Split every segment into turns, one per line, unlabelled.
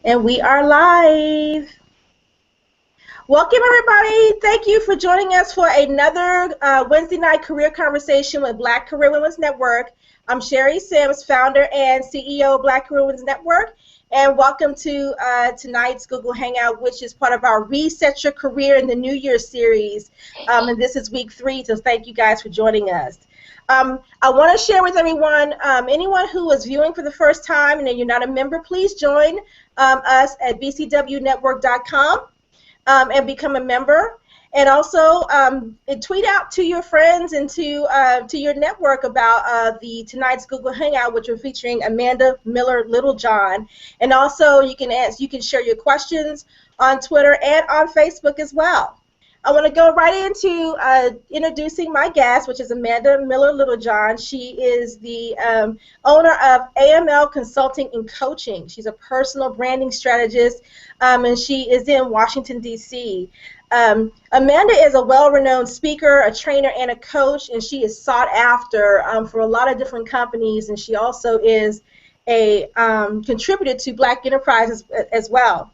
And we are live. Welcome, everybody. Thank you for joining us for another Wednesday night career conversation with Black Career Women's Network. I'm Sherry Sims, founder and CEO of Black Career Women's Network. And welcome to tonight's Google Hangout, which is part of our Reset Your Career in the New Year series. And this is week 3, so thank you guys for joining us. I want to share with everyone, anyone who is viewing for the first time and you're not a member, please join us at bcwnetwork.com and become a member. And also tweet out to your friends and to your network about the tonight's Google Hangout, which we're featuring Amanda Miller Littlejohn. And also you can share your questions on Twitter and on Facebook as well. I want to go right into introducing my guest, which is Amanda Miller Littlejohn. She is the owner of AML Consulting and Coaching. She's a personal branding strategist, and she is in Washington, D.C. Amanda is a well-renowned speaker, a trainer, and a coach, and she is sought after for a lot of different companies, and she also is a contributor to Black Enterprises as well.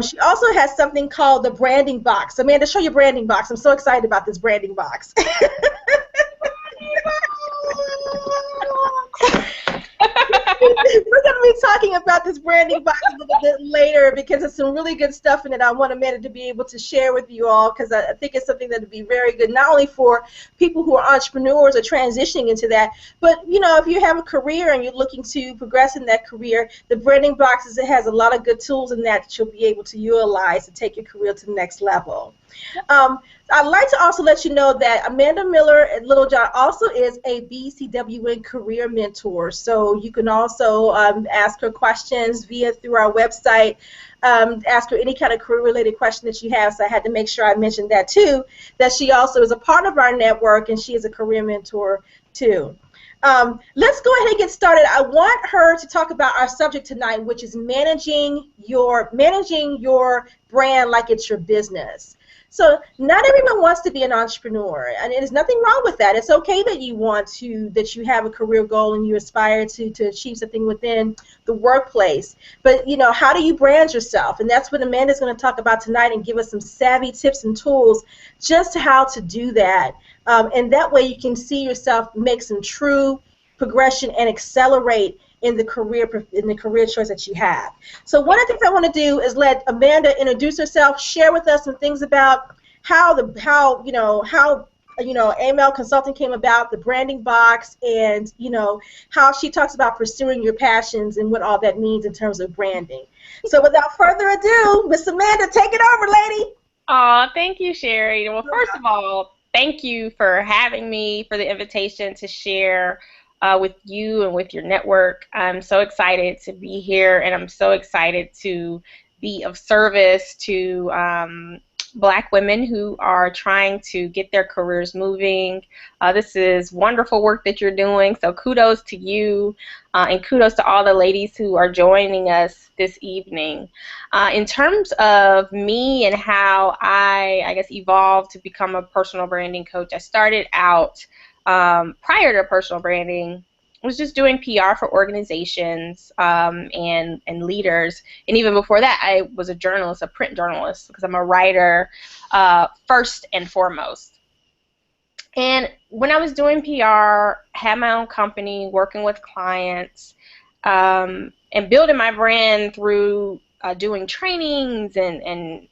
She also has something called the branding box. Amanda, show your branding box. I'm so excited about this branding box. We're going to be talking about this branding box a little bit later because there's some really good stuff in it I want Amanda to be able to share with you all, because I think it's something that would be very good, not only for people who are entrepreneurs or transitioning into that, but if you have a career and you're looking to progress in that career, the branding box it has a lot of good tools in that you'll be able to utilize to take your career to the next level. I'd like to also let you know that Amanda Miller Littlejohn also is a BCWN career mentor. So you can also ask her questions through our website. Ask her any kind of career-related question that you have. So I had to make sure I mentioned that too, that she also is a part of our network and she is a career mentor too. Let's go ahead and get started. I want her to talk about our subject tonight, which is managing your brand like it's your business. So not everyone wants to be an entrepreneur, and there's nothing wrong with that. It's okay that you have a career goal and you aspire to achieve something within the workplace. But how do you brand yourself? And that's what Amanda's going to talk about tonight and give us some savvy tips and tools just how to do that. And that way you can see yourself make some true progression and accelerate in the career choice that you have. So one of the things I want to do is let Amanda introduce herself, share with us some things about how AML Consulting came about, the branding box, and how she talks about pursuing your passions and what all that means in terms of branding. So without further ado, Miss Amanda, take it over, lady.
Oh, thank you, Sherry. Well, first of all, thank you for having me, for the invitation to share with you and with your network. I'm so excited to be here, and I'm so excited to be of service to Black women who are trying to get their careers moving. This is wonderful work that you're doing, so kudos to you, and kudos to all the ladies who are joining us this evening. In terms of me and how I guess, evolved to become a personal branding coach, I started out prior to personal branding, I was just doing PR for organizations and leaders. And even before that, I was a journalist, a print journalist, because I'm a writer first and foremost. And when I was doing PR, had my own company, working with clients, and building my brand through doing trainings and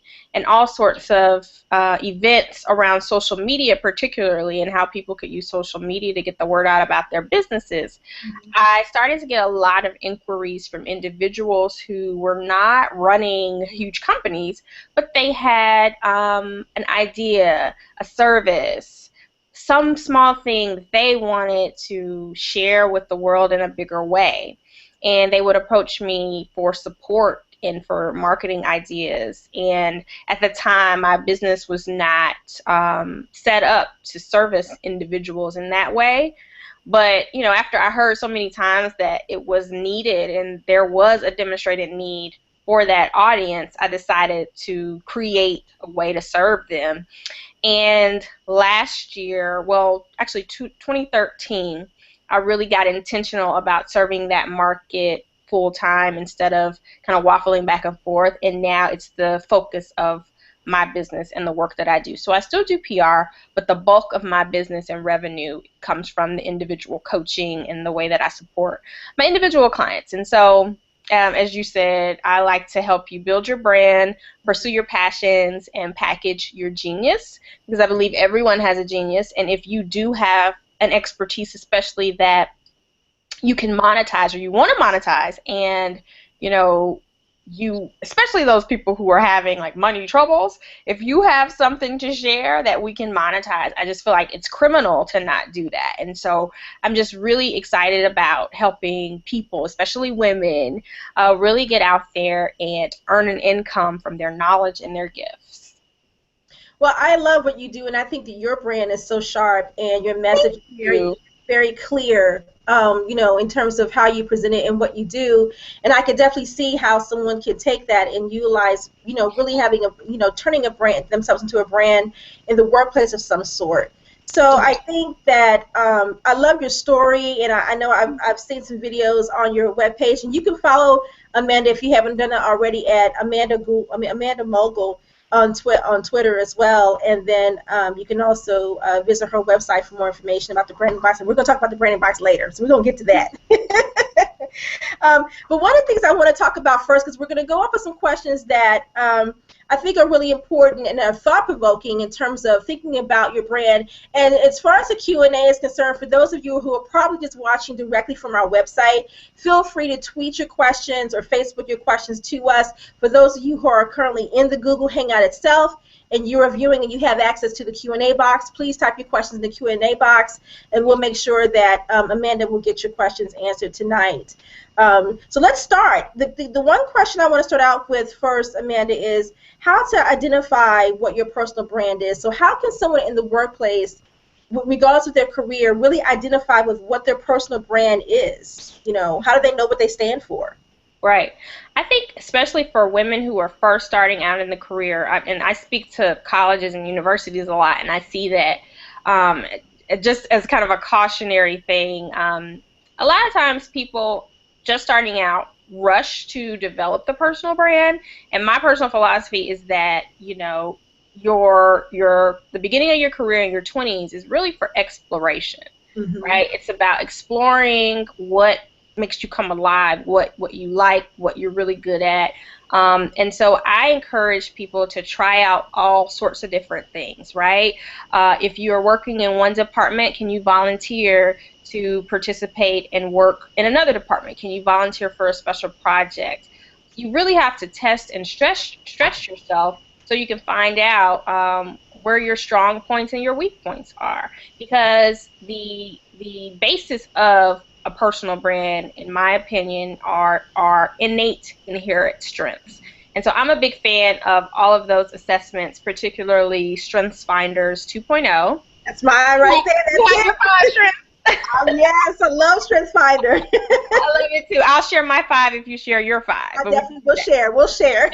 all sorts of events around social media, particularly, and how people could use social media to get the word out about their businesses. Mm-hmm. I started to get a lot of inquiries from individuals who were not running huge companies, but they had an idea, a service, some small thing that they wanted to share with the world in a bigger way. And they would approach me for support and for marketing ideas. And at the time, my business was not set up to service individuals in that way. But, after I heard so many times that it was needed and there was a demonstrated need for that audience, I decided to create a way to serve them. And last year, well, actually 2013, I really got intentional about serving that market full time instead of kind of waffling back and forth. And now it's the focus of my business and the work that I do. So I still do PR, but the bulk of my business and revenue comes from the individual coaching and the way that I support my individual clients. And so, as you said, I like to help you build your brand, pursue your passions, and package your genius, because I believe everyone has a genius. And if you do have an expertise, especially that you can monetize or you want to monetize, and you, especially those people who are having like money troubles, if you have something to share that we can monetize, I just feel like it's criminal to not do that. And so I'm just really excited about helping people, especially women, really get out there and earn an income from their knowledge and their gifts.
Well, I love what you do, and I think that your brand is so sharp and your message is very clear, in terms of how you present it and what you do. And I could definitely see how someone could take that and utilize, really having turning a brand themselves into a brand in the workplace of some sort. So I think that I love your story, and I know I've seen some videos on your webpage, and you can follow Amanda if you haven't done it already at Amanda Mogul on Twitter as well, and then you can also visit her website for more information about the branding box. And we're going to talk about the branding box later, so we're going to get to that. But one of the things I want to talk about first, because we're going to go up with some questions that I think are really important and are thought-provoking in terms of thinking about your brand. And as far as the Q&A is concerned, for those of you who are probably just watching directly from our website, feel free to tweet your questions or Facebook your questions to us. For those of you who are currently in the Google Hangout itself, and you're viewing and you have access to the Q&A box, please type your questions in the Q&A box, and we'll make sure that Amanda will get your questions answered tonight. So let's start. The one question I want to start out with first, Amanda, is how to identify what your personal brand is. So how can someone in the workplace, regardless of their career, really identify with what their personal brand is? How do they know what they stand for?
Right. I think especially for women who are first starting out in the career, and I speak to colleges and universities a lot, and I see that just as kind of a cautionary thing, a lot of times people just starting out rush to develop the personal brand, and my personal philosophy is that, the beginning of your career in your 20s is really for exploration, right? It's about exploring what makes you come alive, what you like, what you're really good at. And so I encourage people to try out all sorts of different things, right? If you're working in one department, can you volunteer to participate and work in another department? Can you volunteer for a special project? You really have to test and stretch yourself so you can find out where your strong points and your weak points are, because the basis of a personal brand, in my opinion, are innate, inherent strengths. And so I'm a big fan of all of those assessments, particularly Strengths Finders 2.0.
That's mine right there.
That's your 5 strengths.
Yes, I love Strengths Finder.
I love it too. I'll share my 5 if you share your 5.
I definitely will share. We'll share.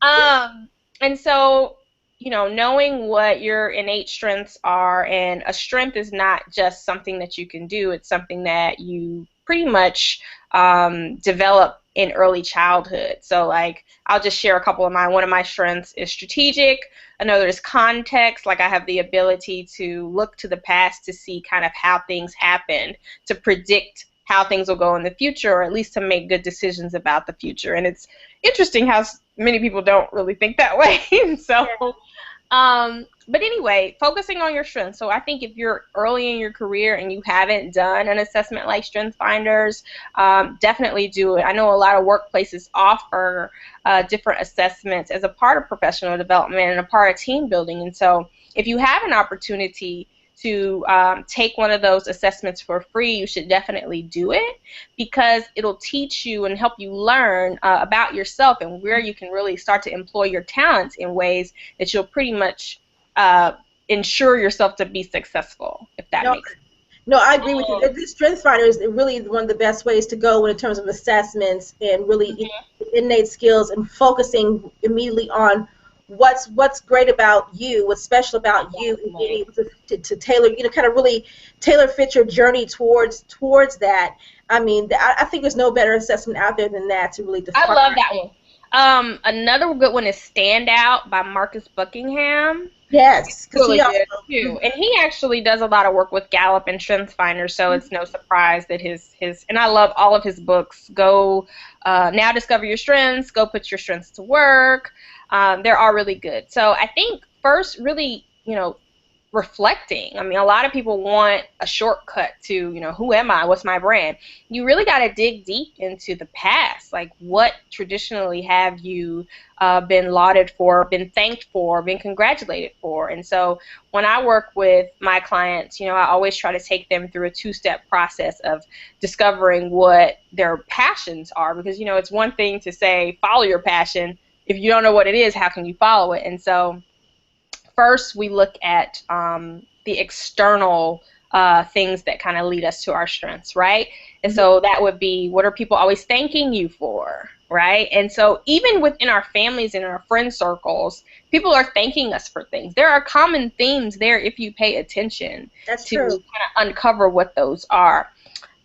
And so, knowing what your innate strengths are, and a strength is not just something that you can do, it's something that you pretty much develop in early childhood. So like, I'll just share a couple of mine. One of my strengths is strategic. Another is context. Like, I have the ability to look to the past to see kind of how things happened, to predict how things will go in the future, or at least to make good decisions about the future. And it's interesting how many people don't really think that way. But anyway, focusing on your strengths. So I think if you're early in your career and you haven't done an assessment like Strengths Finders, definitely do it. I know a lot of workplaces offer different assessments as a part of professional development and a part of team building. And so if you have an opportunity to take one of those assessments for free, you should definitely do it, because it'll teach you and help you learn about yourself and where you can really start to employ your talents in ways that you'll pretty much ensure yourself to be successful, if that makes sense.
No, I agree with you. This Strengths Finder is really one of the best ways to go in terms of assessments and really innate skills, and focusing immediately on what's great about you, what's special about you, and being able to tailor, kind of really tailor fit your journey towards that. I mean, I think there's no better assessment out there than that to really
I
define.
love that one. Another good one is Stand Out by Marcus Buckingham.
Yes, because he
Really
also.
good too, and he actually does a lot of work with Gallup and StrengthsFinder, so it's no surprise that his and I love all of his books. Go Now Discover Your Strengths, Go Put Your Strengths to Work. They're all really good. So I think first, really, reflecting. I mean, a lot of people want a shortcut to, who am I? What's my brand? You really got to dig deep into the past. Like, what traditionally have you been lauded for, been thanked for, been congratulated for? And so when I work with my clients, I always try to take them through a two-step process of discovering what their passions are, because, it's one thing to say, follow your passion. If you don't know what it is, how can you follow it? And so first, we look at the external things that kind of lead us to our strengths, right? And so that would be, what are people always thanking you for, right? And so even within our families and our friend circles, people are thanking us for things. There are common themes there if you pay attention to kind of uncover what those are.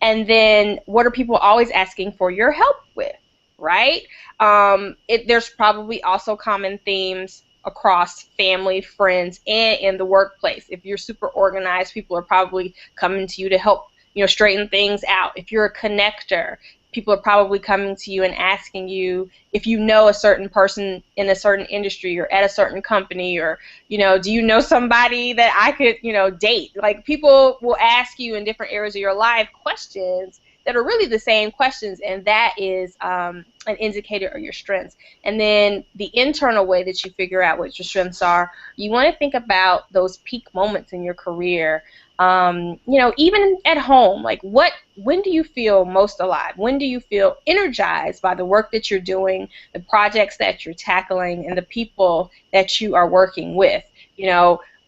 And then what are people always asking for your help with, right? There's probably also common themes across family, friends, and in the workplace. If you're super organized, people are probably coming to you to help, straighten things out. If you're a connector, people are probably coming to you and asking you if you know a certain person in a certain industry or at a certain company, or, do you know somebody that I could, date? Like, people will ask you in different areas of your life questions that are really the same questions, and that is an indicator of your strengths. And then the internal way that you figure out what your strengths are, you want to think about those peak moments in your career. Even at home, like when do you feel most alive? When do you feel energized by the work that you're doing, the projects that you're tackling, and the people that you are working with?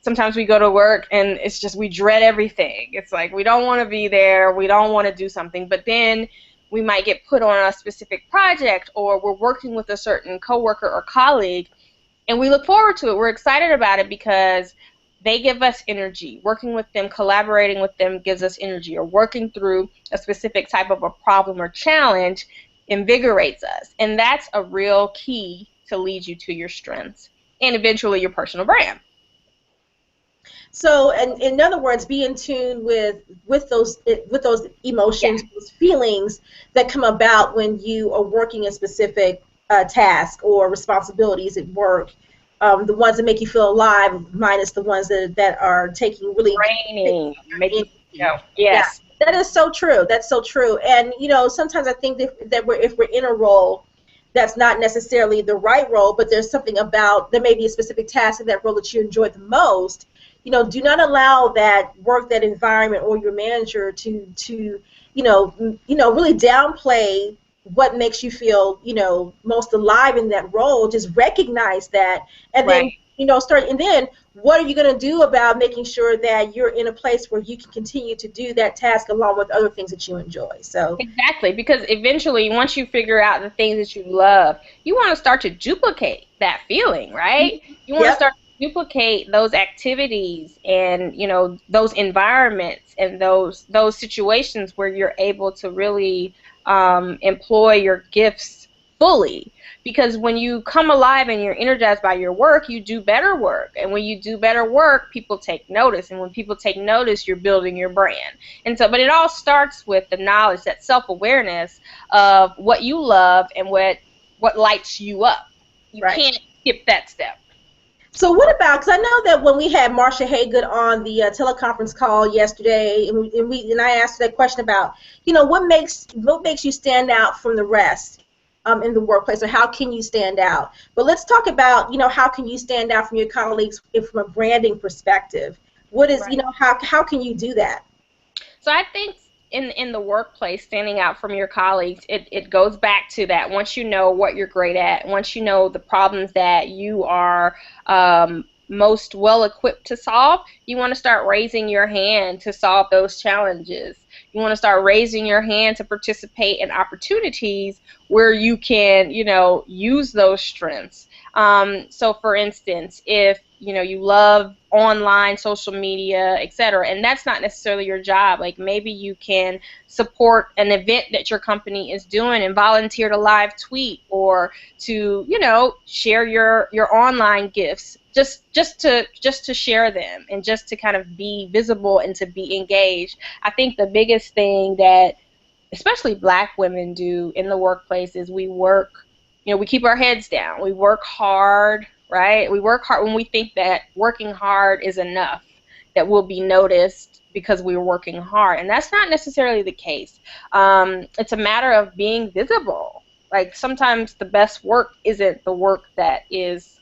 Sometimes we go to work and it's just, we dread everything. It's like we don't want to be there, we don't want to do something, but then we might get put on a specific project, or we're working with a certain coworker or colleague, and we look forward to it. We're excited about it because they give us energy. Working with them, collaborating with them gives us energy, or working through a specific type of a problem or challenge invigorates us. And that's a real key to lead you to your strengths and eventually your personal brand.
So, and in other words, be in tune with those emotions, those feelings that come about when you are working a specific task or responsibilities at work. The ones that make you feel alive, minus the ones that are taking really
draining, making
yes. Yeah, that is so true. That's so true. And sometimes I think that if we're in a role that's not necessarily the right role, but there's something about, there may be a specific task in that role that you enjoy the most. Do not allow that work, that environment, or your manager to really downplay what makes you feel, most alive in that role. Just recognize that, and then, and then what are you going to do about making sure that you're in a place where you can continue to do that task along with other things that you enjoy? So
exactly, because eventually, once you figure out the things that you love, you want to start to duplicate that feeling, right? You want to start to duplicate those activities and, those environments and those situations where you're able to really employ your gifts fully. Because when you come alive and you're energized by your work, you do better work. And when you do better work, people take notice. And when people take notice, you're building your brand. And so, but it all starts with the knowledge, that self-awareness of what you love and what lights you up. You can't skip that step.
So what about, because I know that when we had Marsha Haygood on the teleconference call yesterday, and I asked her that question about, what makes you stand out from the rest in the workplace, or how can you stand out? But let's talk about, how can you stand out from your colleagues from a branding perspective? What is, how can you do that?
So I think in the workplace, standing out from your colleagues, it goes back to that. Once you know what you're great at, once you know the problems that you are most well equipped to solve, you want to start raising your hand to solve those challenges. You want to start raising your hand to participate in opportunities where you can, use those strengths. So for instance, if you love online social media, etc., and that's not necessarily your job, like maybe you can support an event that your company is doing and volunteer to live tweet or to share your online gifts, just to share them and just to kind of be visible and to be engaged. I think the biggest thing that especially Black women do in the workplace is we work, we keep our heads down. We work hard, right? We work hard when we think that working hard is enough, that we'll be noticed because we were working hard. And that's not necessarily the case. It's a matter of being visible. Like sometimes the best work isn't the work that is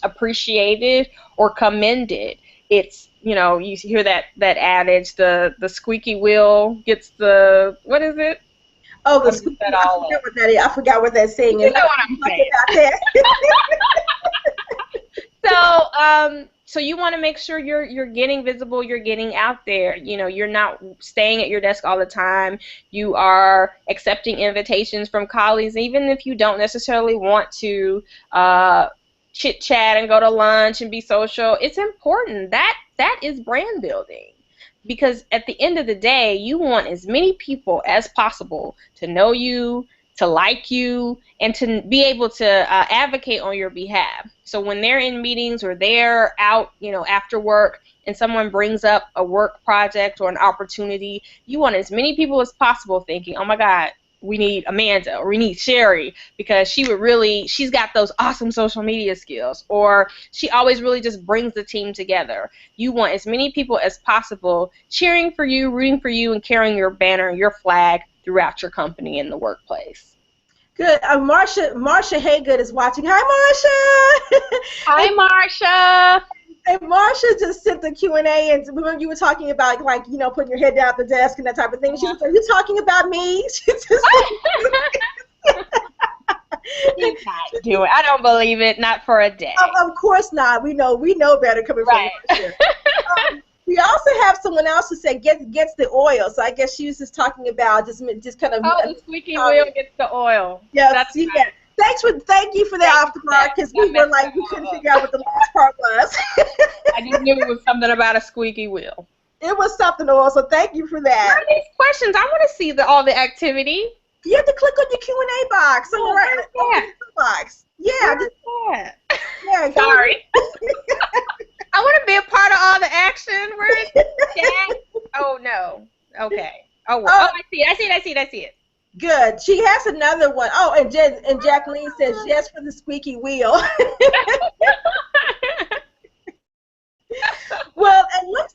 appreciated or commended. It's, you hear that adage, the squeaky wheel gets the, what is it?
Oh, the squeaky wheel. I forgot what that is. I forgot what that saying is.
You know what I'm saying. So you want to make sure you're getting visible, you're getting out there. You're not staying at your desk all the time. You are accepting invitations from colleagues, even if you don't necessarily want to chit chat and go to lunch and be social. It's important. That is brand building. Because at the end of the day, you want as many people as possible to know you, to like you, and to be able to advocate on your behalf. So when they're in meetings or they're out, after work, and someone brings up a work project or an opportunity, you want as many people as possible thinking, oh my God, we need Amanda or we need Sherry because she's got those awesome social media skills, or she always really just brings the team together. You want as many people as possible cheering for you, rooting for you, and carrying your banner, your flag throughout your company in the workplace.
Good. Marsha Haygood is watching. Hi, Marsha.
Hi, Marsha.
And Marsha just sent the Q&A, and remember you were talking about, like, putting your head down at the desk and that type of thing. She was like, "Are you talking about me?" She just
He's not doing. I don't believe it. Not for a day.
Of course not. We know better coming from Marsha. We also have someone else who said gets the oil. So I guess she was just talking about just kind of.
Oh, the squeaky wheel gets the oil.
Yes, that's right. Thank you for that off the mark, because we were like, we couldn't figure out what the last part was.
I just knew it was something about a squeaky wheel.
It was something else, so thank you for that.
What are these questions? I want to see all the activity.
You have to click on your Q&A box. On the right box. Yeah.
Yeah. Sorry. I want to be a part of all the action. Where is it? Oh no. Okay. Oh, I see it.
Good. She has another one. Oh, and Jacqueline says yes for the squeaky wheel. Well, it looks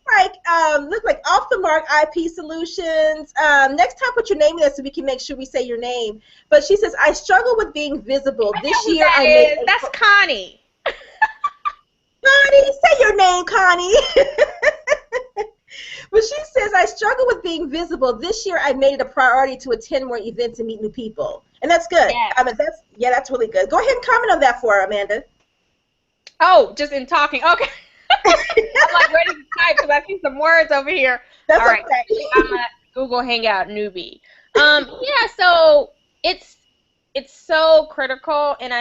like Off the Mark IP Solutions. Next time, put your name in there so we can make sure we say your name. But she says, I struggle with being visible. This year
that's Connie.
Connie, say your name, Connie. But she says, I struggle with being visible. This year, I made it a priority to attend more events and meet new people. And that's good.
Yes.
I mean, that's really good. Go ahead and comment on that for her, Amanda.
Oh, just in talking. Okay. I'm like ready to type because I see some words over here.
That's
all right.
Okay.
I'm a Google Hangout newbie. Yeah, so it's so critical, and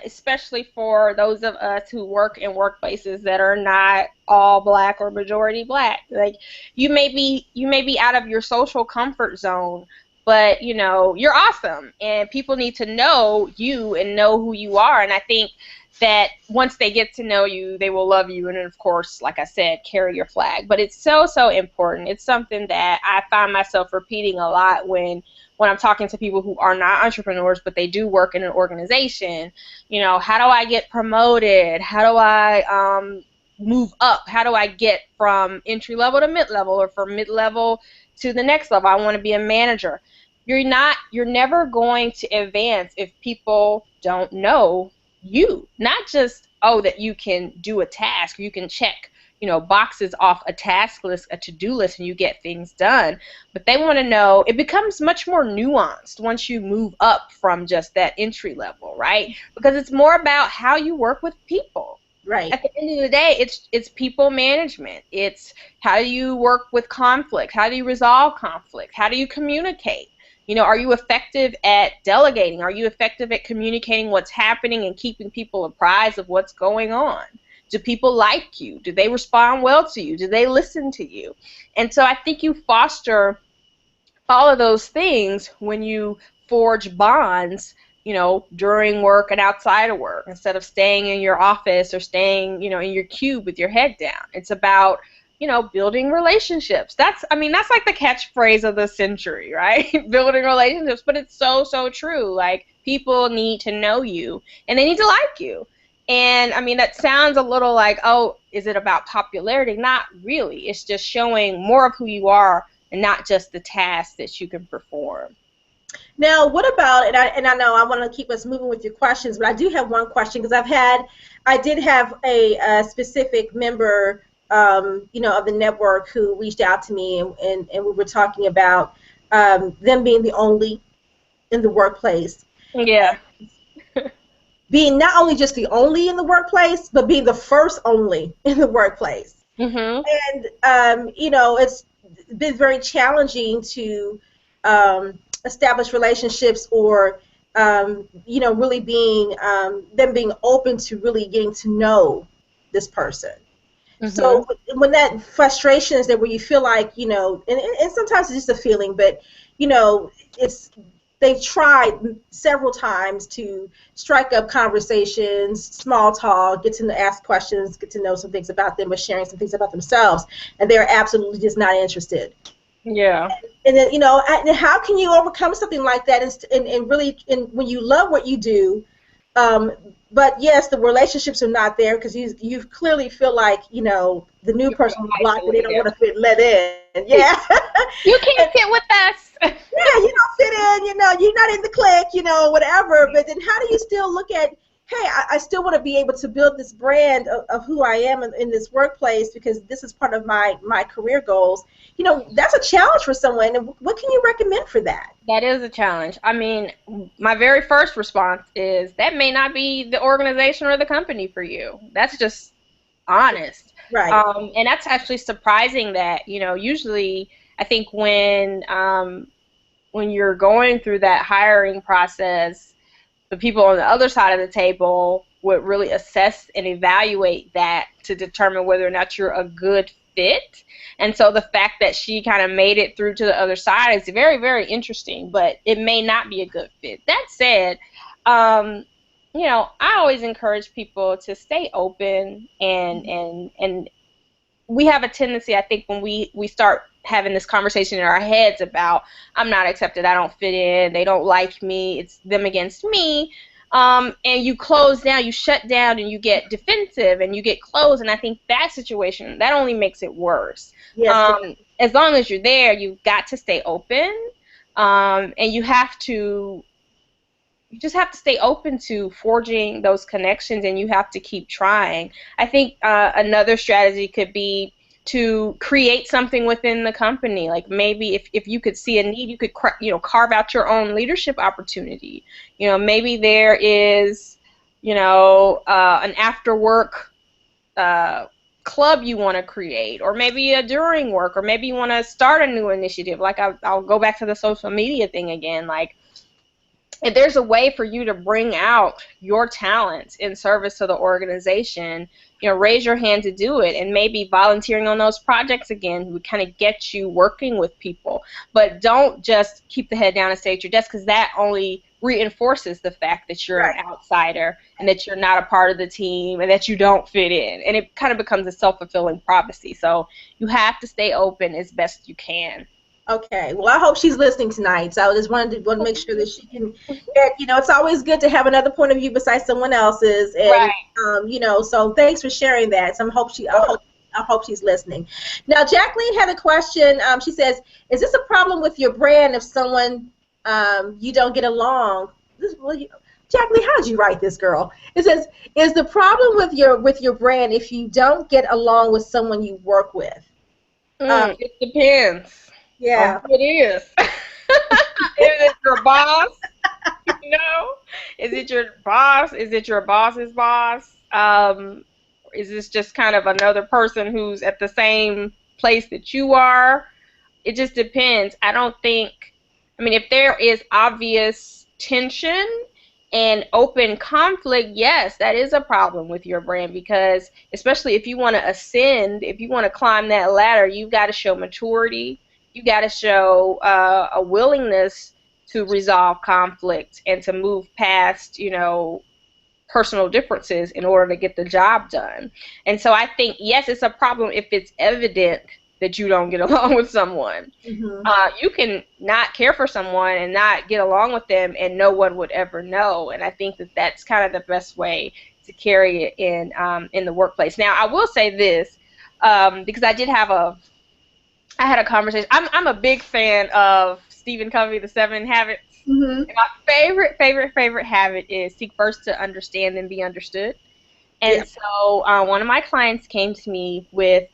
especially for those of us who work in workplaces that are not all Black or majority Black. Like you may be out of your social comfort zone, but you're awesome, and people need to know you and know who you are. And I think that once they get to know you, they will love you, and of course, like I said, carry your flag. But it's so important. It's something that I find myself repeating a lot when I'm talking to people who are not entrepreneurs, but they do work in an organization. How do I get promoted? How do I move up? How do I get from entry level to mid level, or from mid level to the next level? I want to be a manager. You're never going to advance if people don't know you. Not just, that you can do a task, or you can check boxes off a task list, a to-do list, and you get things done. But they want to know, it becomes much more nuanced once you move up from just that entry level, right? Because it's more about how you work with people.
Right.
At the end of the day, it's people management. It's how do you work with conflict? How do you resolve conflict? How do you communicate? You know, are you effective at delegating? Are you effective at communicating what's happening and keeping people apprised of what's going on? Do people like you? Do they respond well to you? Do they listen to you? And so I think you foster all of those things when you forge bonds, you know, during work and outside of work, instead of staying in your office or staying, you know, in your cube with your head down. It's about, you know, building relationships. That's, I mean, that's like the catchphrase of the century, right? Building relationships, but it's so, so true. Like, people need to know you and they need to like you. And I mean, that sounds a little like, oh, is it about popularity? Not really. It's just showing more of who you are and not just the tasks that you can perform.
Now, what about, and I know I want to keep us moving with your questions, but I do have one question because I did have a specific member, you know, of the network who reached out to me, and we were talking about them being the only in the workplace.
Yeah.
Being not only just the only in the workplace, but being the first only in the workplace.
Mm-hmm.
And, you know, it's been very challenging to establish relationships or, you know, really being, them being open to really getting to know this person.
Mm-hmm.
So when that frustration is there where you feel like, you know, and sometimes it's just a feeling, but, you know, they've tried several times to strike up conversations, small talk, get to ask questions, get to know some things about them, or sharing some things about themselves, and they're absolutely just not interested.
Yeah.
And then, you know, how can you overcome something like that and really, when you love what you do, but yes, the relationships are not there because you clearly feel like, you know, the new person on the block that they don't want to let in. Yeah.
You can't fit with us.
Yeah, you don't fit in, you know, you're not in the clique, you know, whatever. But then how do you still look at, hey, I still want to be able to build this brand of who I am in this workplace because this is part of my career goals. You know, that's a challenge for someone. And what can you recommend for that?
That is a challenge. I mean, my very first response is that may not be the organization or the company for you. That's just honest.
Right.
And that's actually surprising that, you know, usually I think when you're going through that hiring process, the people on the other side of the table would really assess and evaluate that to determine whether or not you're a good fit. And so the fact that she kind of made it through to the other side is very, very interesting, but it may not be a good fit. That said, you know, I always encourage people to stay open and we have a tendency, I think, when we start having this conversation in our heads about I'm not accepted, I don't fit in, they don't like me, it's them against me, and you close down, you shut down, and you get defensive, and you get closed, and I think that situation, that only makes it worse.
Yes.
As long as you're there, you've got to stay open, and you just have to stay open to forging those connections, and you have to keep trying. I think another strategy could be to create something within the company. Like maybe if you could see a need, you could carve out your own leadership opportunity. You know, maybe there is, you know, an after work club you want to create, or maybe a during work, or maybe you want to start a new initiative. Like I'll go back to the social media thing again. Like, if there's a way for you to bring out your talents in service to the organization, you know, raise your hand to do it, and maybe volunteering on those projects again would kind of get you working with people. But don't just keep the head down and stay at your desk, because that only reinforces the fact that you're an outsider and that you're not a part of the team and that you don't fit in. And it kind of becomes a self-fulfilling prophecy. So you have to stay open as best you can.
Okay. Well, I hope she's listening tonight. So I just wanted to make sure that she can. You know, it's always good to have another point of view besides someone else's, and
Right.
you know. So thanks for sharing that. So I hope she's listening. Now, Jacqueline had a question. She says, "Is this a problem with your brand if someone you don't get along?" Jacqueline, how did you write this, girl? It says, "Is the problem with your brand if you don't get along with someone you work with?"
It depends.
Yeah.
It is. Is it your boss? You know? Is it your boss? Is it your boss's boss? Is this just kind of another person who's at the same place that you are? It just depends. I I mean, if there is obvious tension and open conflict, yes, that is a problem with your brand, because especially if you want to ascend, if you want to climb that ladder, you've got to show maturity. You got to show a willingness to resolve conflict and to move past, personal differences in order to get the job done. And so I think, yes, it's a problem if it's evident that you don't get along with someone.
Mm-hmm.
You can not care for someone and not get along with them, and no one would ever know. And I think that that's kind of the best way to carry it in the workplace. Now, I will say this, because I had a conversation. I'm a big fan of Stephen Covey, The 7 Habits.
Mm-hmm.
And my favorite habit is seek first to understand, then be understood. And
Yeah.
so one of my clients came to me with,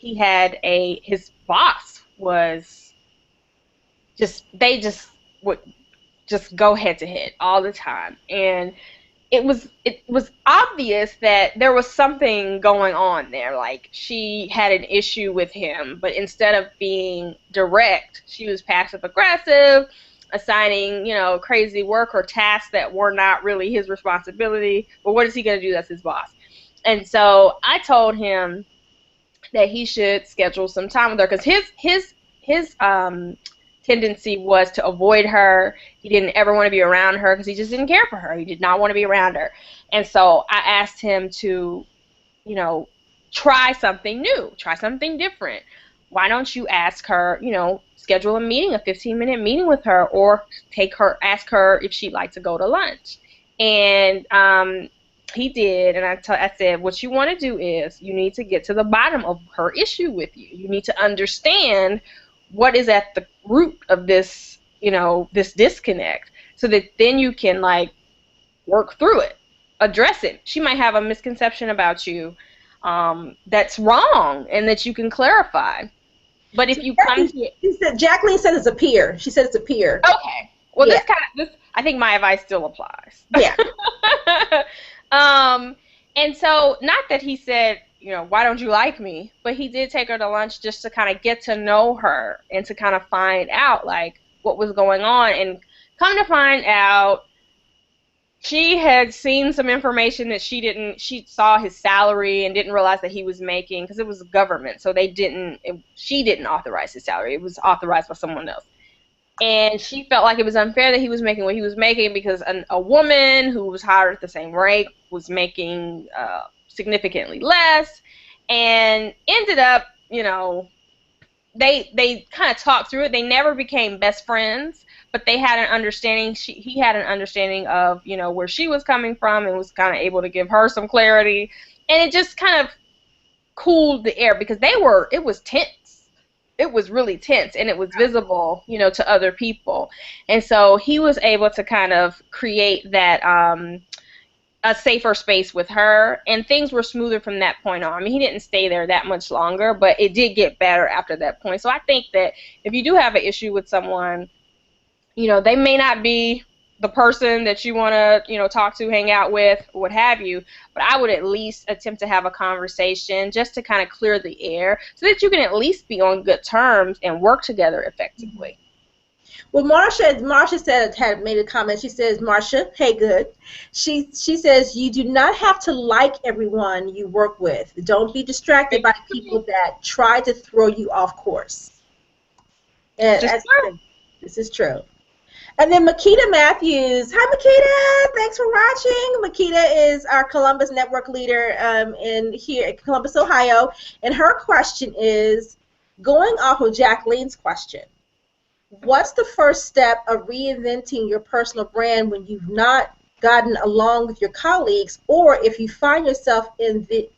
his boss was they would just go head to head all the time. And it was obvious that there was something going on there. Like, she had an issue with him, but instead of being direct, she was passive aggressive, assigning, crazy work or tasks that were not really his responsibility. But what is he going to do? That's his boss. And so I told him that he should schedule some time with her, because his tendency was to avoid her. He didn't ever want to be around her because he just didn't care for her. He did not want to be around her. And so I asked him to, try something new, try something different. Why don't you ask her, schedule a 15-minute meeting with her, or ask her if she'd like to go to lunch. And he did, and I said, what you want to do is you need to get to the bottom of her issue with you. You need to understand what is at the root of this, this disconnect, so that then you can, work through it, address it. She might have a misconception about you that's wrong, and that you can clarify. But if you come to it,
Jacqueline said it's a peer. She said it's a peer.
Okay. Well,
Yeah.
I think my advice still applies.
Yeah.
And so, not that he said, why don't you like me? But he did take her to lunch just to kind of get to know her and to kind of find out, what was going on. And come to find out, she had seen some information that she saw his salary and didn't realize that he was making, because it was government, so she didn't authorize his salary. It was authorized by someone else. And she felt like it was unfair that he was making what he was making, because a woman who was hired at the same rate was making significantly less. And ended up, they kind of talked through it. They never became best friends, but they had an understanding. He had an understanding of, where she was coming from, and was kind of able to give her some clarity. And it just kind of cooled the air, because it was tense. It was really tense, and it was visible, to other people. And so he was able to kind of create that a safer space with her, and things were smoother from that point on. I mean, he didn't stay there that much longer, but it did get better after that point. So I think that if you do have an issue with someone, they may not be the person that you want to, talk to, hang out with, what have you, but I would at least attempt to have a conversation just to kind of clear the air, so that you can at least be on good terms and work together effectively.
Well, Marsha had made a comment. She says, Marsha, hey, good. She says, you do not have to like everyone you work with. Don't be distracted by people that try to throw you off course. And this is true. And then Makita Matthews. Hi, Makita. Thanks for watching. Makita is our Columbus Network leader here in Columbus, Ohio. And her question is, going off of Jacqueline's question, what's the first step of reinventing your personal brand when you've not gotten along with your colleagues, or if you find yourself in the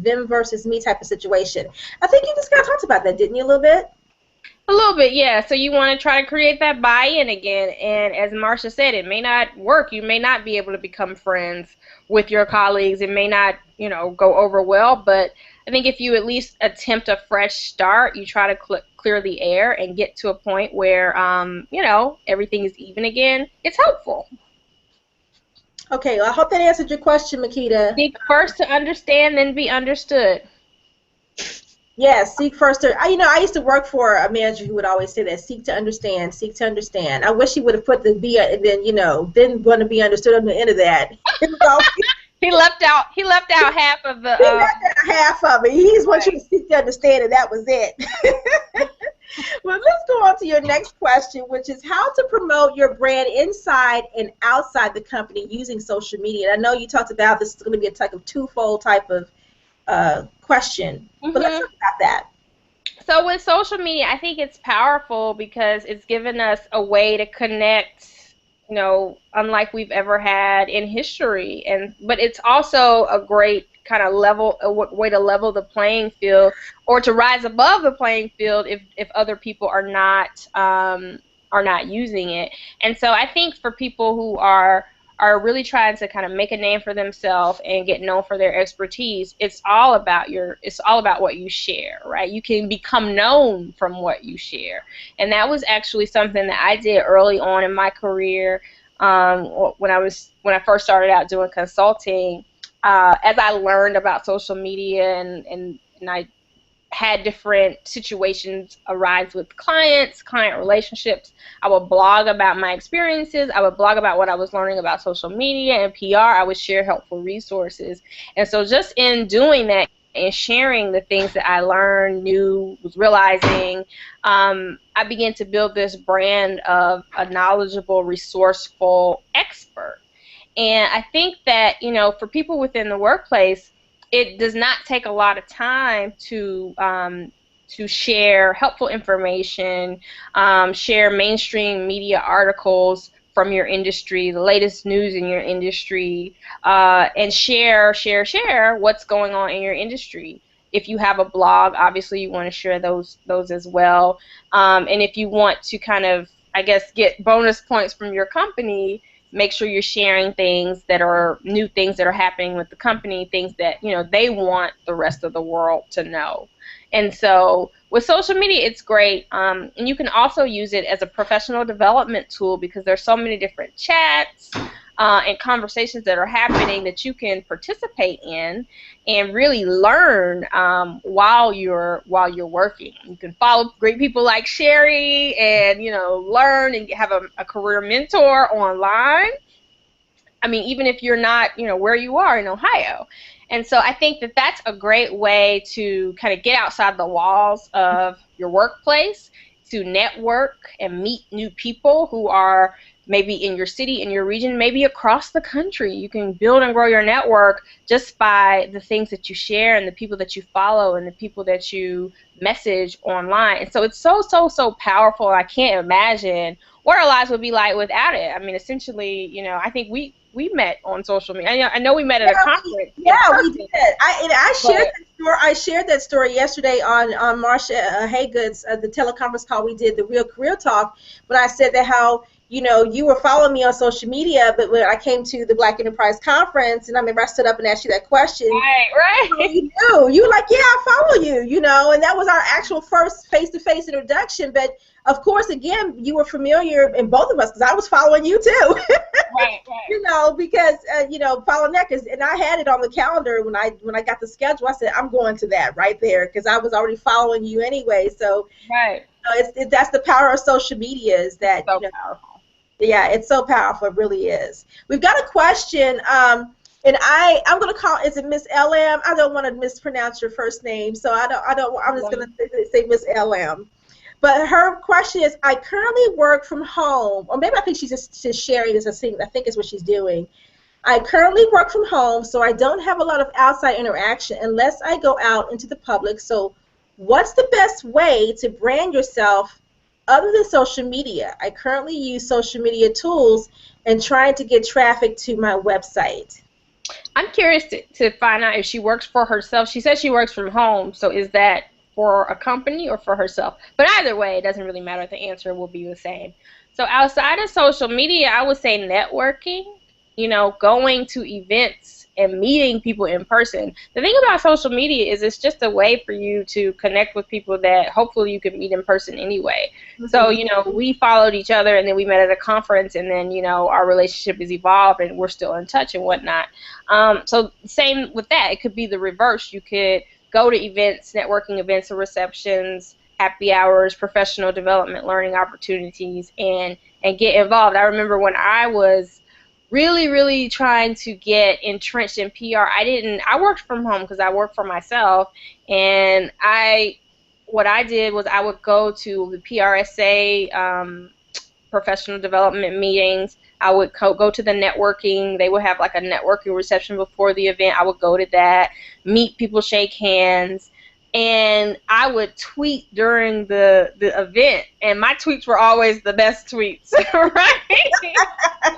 them versus me type of situation? I think you just kind of talked about that, didn't you, a little bit?
A little bit, yeah. So you want to try to create that buy-in again. And as Marsha said, it may not work. You may not be able to become friends with your colleagues. It may not, go over well. But I think if you at least attempt a fresh start, you try to clear the air and get to a point where, everything is even again, it's helpful.
Okay, well, I hope that answered your question, Makita.
Seek first to understand, then be understood.
Yeah, seek first to, I used to work for a manager who would always say that, seek to understand, seek to understand. I wish he would have put the be, and then, didn't want to be understood on the end of that. It was always,
He left out. He left out half of the.
he left out half of it. He just wants you
Right.
to seek to understand, and that was it. Well, let's go on to your next question, which is how to promote your brand inside and outside the company using social media. And I know you talked about this is going to be a type of twofold type of question, but let's
Mhm.
talk about that.
So with social media, I think it's powerful because it's given us a way to connect, unlike we've ever had in history. And but it's also a great kind of way to level the playing field, or to rise above the playing field if other people are not using it. And so I think for people who are really trying to kind of make a name for themselves and get known for their expertise, it's all about what you share, right? You can become known from what you share. And that was actually something that I did early on in my career, when I first started out doing consulting. As I learned about social media, and I had different situations arise with client relationships. I would blog about my experiences. I would blog about what I was learning about social media and PR. I would share helpful resources. And so just in doing that and sharing the things that I learned, knew, was realizing, I began to build this brand of a knowledgeable, resourceful expert. And I think that, for people within the workplace, it does not take a lot of time to share helpful information, share mainstream media articles from your industry, the latest news in your industry, and share what's going on in your industry. If you have a blog, obviously you want to share those as well. And if you want to kind of, I guess, get bonus points from your company, make sure you're sharing things that are new, things that are happening with the company, things that they want the rest of the world to know. And so with social media, it's great, and you can also use it as a professional development tool because there's so many different chats and conversations that are happening that you can participate in and really learn, while you're working. You can follow great people like Sherry, and learn and have a career mentor online. I mean, even if you're not, where you are in Ohio. And so I think that that's a great way to kind of get outside the walls of your workplace, to network and meet new people who are maybe in your city, in your region, maybe across the country. You can build and grow your network just by the things that you share and the people that you follow and the people that you message online. And so it's so, so, so powerful. I can't imagine what our lives would be like without it. I mean, essentially, I think we met on social media. I know we met at a conference in
We did.
person,
I shared
but
that story. I shared that story yesterday on Marsha Haygood's the teleconference call we did, the Real Career Talk. When I said that how you were following me on social media, but when I came to the Black Enterprise Conference, and I remember I stood up and asked you that question.
right.
You knew. You were like, yeah, I follow you, and that was our actual first face-to-face introduction. But of course, again, you were familiar, and both of us, because I was following you too.
Right.
Because following that, and I had it on the calendar when I got the schedule. I said I'm going to that right there because I was already following you anyway. So
Right.
that's the power of social media, is that
So powerful.
yeah, it's so powerful. It really is. We've got a question, and I'm going to call. Is it Miss LM? I don't want to mispronounce your first name, so I don't. I'm just going to say Miss LM. But her question is, I currently work from home, or maybe I think she's just sharing this. I think is what she's doing. I currently work from home, so I don't have a lot of outside interaction unless I go out into the public. So what's the best way to brand yourself other than social media? I currently use social media tools and trying to get traffic to my website.
I'm curious to find out if she works for herself. She says she works from home, so is that for a company or for herself? But either way, it doesn't really matter. The answer will be the same. So outside of social media, I would say networking, going to events and meeting people in person. The thing about social media is it's just a way for you to connect with people that hopefully you can meet in person anyway. So, we followed each other, and then we met at a conference, and then, our relationship has evolved and we're still in touch and whatnot. So same with that. It could be the reverse. You could go to events, networking events or receptions, happy hours, professional development, learning opportunities, and get involved. I remember when I was really trying to get entrenched in PR, I worked from home because I worked for myself, and what I did was I would go to the PRSA, professional development meetings. I would go to the networking. They would have like a networking reception before the event. I would go to that, meet people, shake hands, and I would tweet during the event. And my tweets were always the best tweets, right?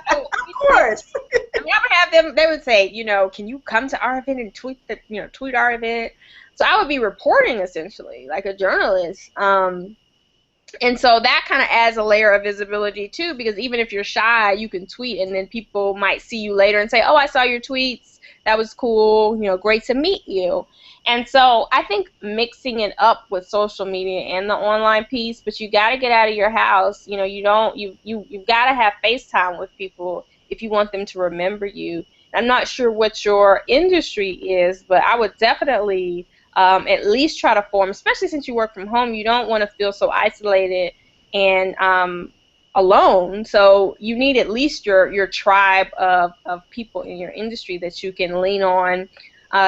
Of course.
I mean, I would have them. They would say, can you come to our event and tweet our event? So I would be reporting essentially like a journalist. And so that kind of adds a layer of visibility too, because even if you're shy, you can tweet, and then people might see you later and say, "Oh, I saw your tweets. That was cool. Great to meet you." And so I think mixing it up with social media and the online piece, but you got to get out of your house. You've got to have FaceTime with people if you want them to remember you. I'm not sure what your industry is, but I would definitely at least try to form, especially since you work from home, you don't want to feel so isolated and alone. So you need at least your tribe of people in your industry that you can lean on,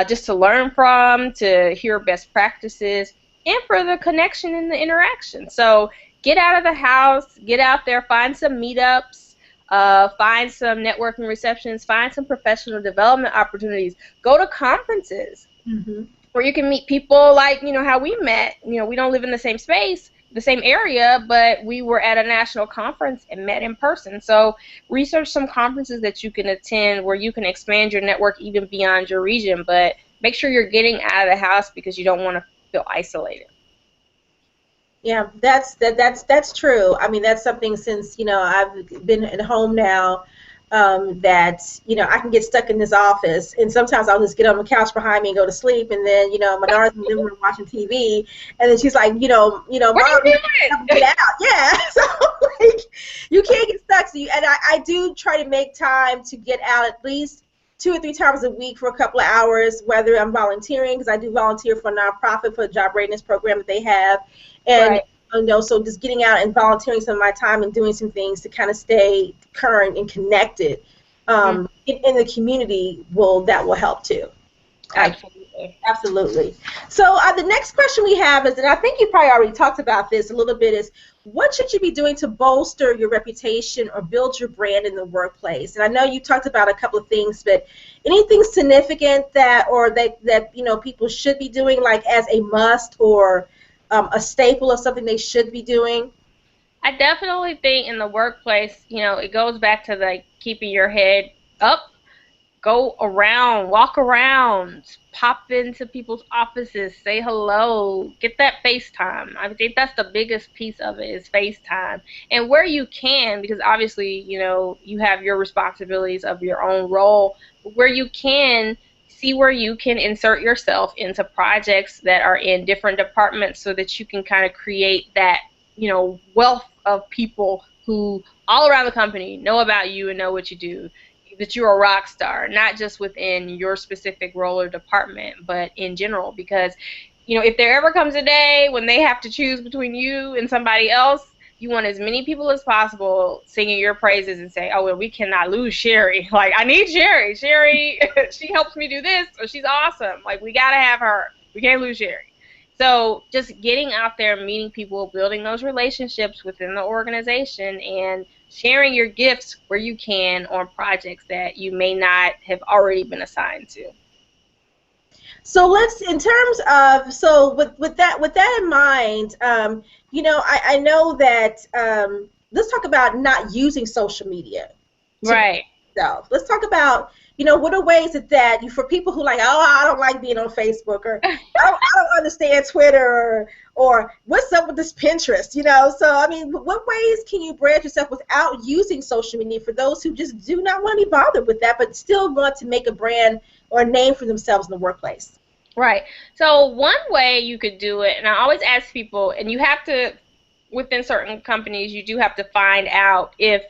just to learn from, to hear best practices, and for the connection and the interaction. So get out of the house, get out there, find some meetups, find some networking receptions, find some professional development opportunities, go to conferences.
Mm-hmm.
Where you can meet people like, how we met. We don't live in the same space, the same area, but we were at a national conference and met in person. So research some conferences that you can attend where you can expand your network even beyond your region, but make sure you're getting out of the house because you don't want to feel isolated.
Yeah, that's true. I mean, that's something, since I've been at home now, that I can get stuck in this office, and sometimes I'll just get on the couch behind me and go to sleep, and then my daughter's in the living room watching TV, and then she's like,
what are you doing?
Get out. Yeah. So like, you can't get stuck. So I do try to make time to get out at least 2 or 3 times a week for a couple of hours, whether I'm volunteering, because I do volunteer for a nonprofit for a job readiness program that they have, and
right.
So just getting out and volunteering some of my time and doing some things to kind of stay current and connected in the community that will help too. Absolutely. So the next question we have is, and I think you probably already talked about this a little bit, is what should you be doing to bolster your reputation or build your brand in the workplace? And I know you talked about a couple of things, but anything significant that people should be doing, like as a must or a staple of something they should be doing?
I definitely think in the workplace, it goes back to like keeping your head up, go around, walk around, pop into people's offices, say hello, get that FaceTime. I think that's the biggest piece of it, is FaceTime. And where you can, because obviously, you have your responsibilities of your own role, but where you can, see where you can insert yourself into projects that are in different departments so that you can kind of create that, wealth of people who all around the company know about you and know what you do, that you're a rock star, not just within your specific role or department, but in general. Because, if there ever comes a day when they have to choose between you and somebody else, you want as many people as possible singing your praises and say, "Oh, well, we cannot lose Sherry. Like, I need Sherry. Sherry, she helps me do this, or she's awesome. Like, we got to have her. We can't lose Sherry." So just getting out there, meeting people, building those relationships within the organization, and sharing your gifts where you can on projects that you may not have already been assigned to.
So in terms of, with that in mind, I know that, let's talk about not using social media.
Right.
So let's talk about, what are ways that for people who like, oh, I don't like being on Facebook, or I don't understand Twitter, or what's up with this Pinterest, So, I mean, what ways can you brand yourself without using social media for those who just do not want to be bothered with that, but still want to make a brand or a name for themselves in the workplace?
Right. So one way you could do it, and I always ask people, and you have to, within certain companies, you do have to find out if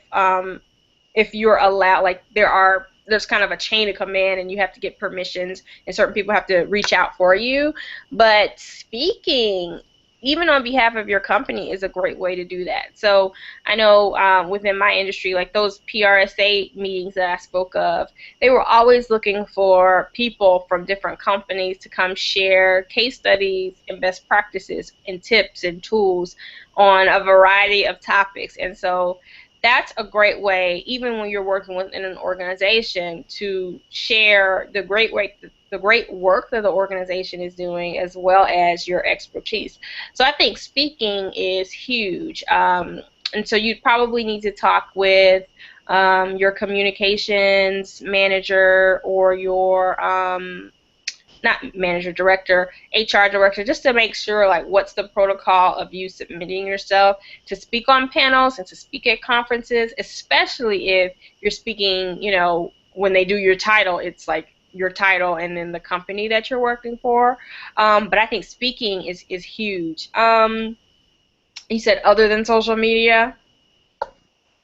you're allowed, like there are there's kind of a chain of command, and you have to get permissions, and certain people have to reach out for you. But speaking, even on behalf of your company, is a great way to do that. So I know within my industry, like those PRSA meetings that I spoke of, they were always looking for people from different companies to come share case studies and best practices and tips and tools on a variety of topics. And so that's a great way, even when you're working within an organization, to share the great work that the organization is doing, as well as your expertise. So I think speaking is huge. And so you'd probably need to talk with your communications manager, or your not manager, director, HR director, just to make sure, like, what's the protocol of you submitting yourself to speak on panels and to speak at conferences, especially if you're speaking, when they do your title, it's like your title and then the company that you're working for. But I think speaking is huge. You said other than social media?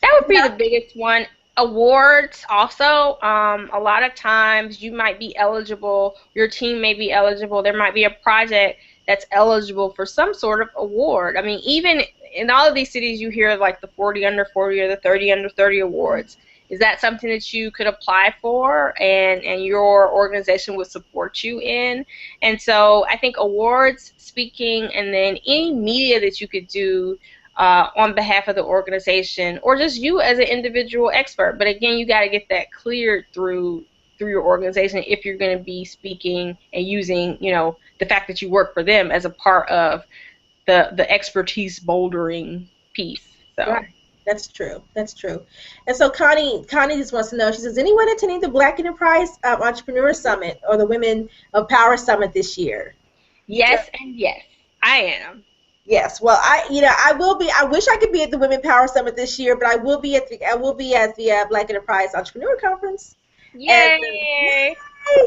That would be the biggest one. Awards also. A lot of times you might be eligible, your team may be eligible, there might be a project that's eligible for some sort of award. I mean, even in all of these cities you hear like the 40 under 40 or the 30 under 30 awards. Is that something that you could apply for, and your organization would support you in? And so I think awards, speaking, and then any media that you could do on behalf of the organization, or just you as an individual expert. But again, you got to get that cleared through your organization if you're going to be speaking and using, the fact that you work for them as a part of the expertise bouldering piece. So.
Right. That's true. That's true. And so Connie just wants to know, she says, anyone attending the Black Enterprise Entrepreneur Summit or the Women of Power Summit this year?
Yes, and yes, I am.
Yes. Well, I will be. I wish I could be at the Women Power Summit this year, but I will be at the Black Enterprise Entrepreneur Conference.
Yay!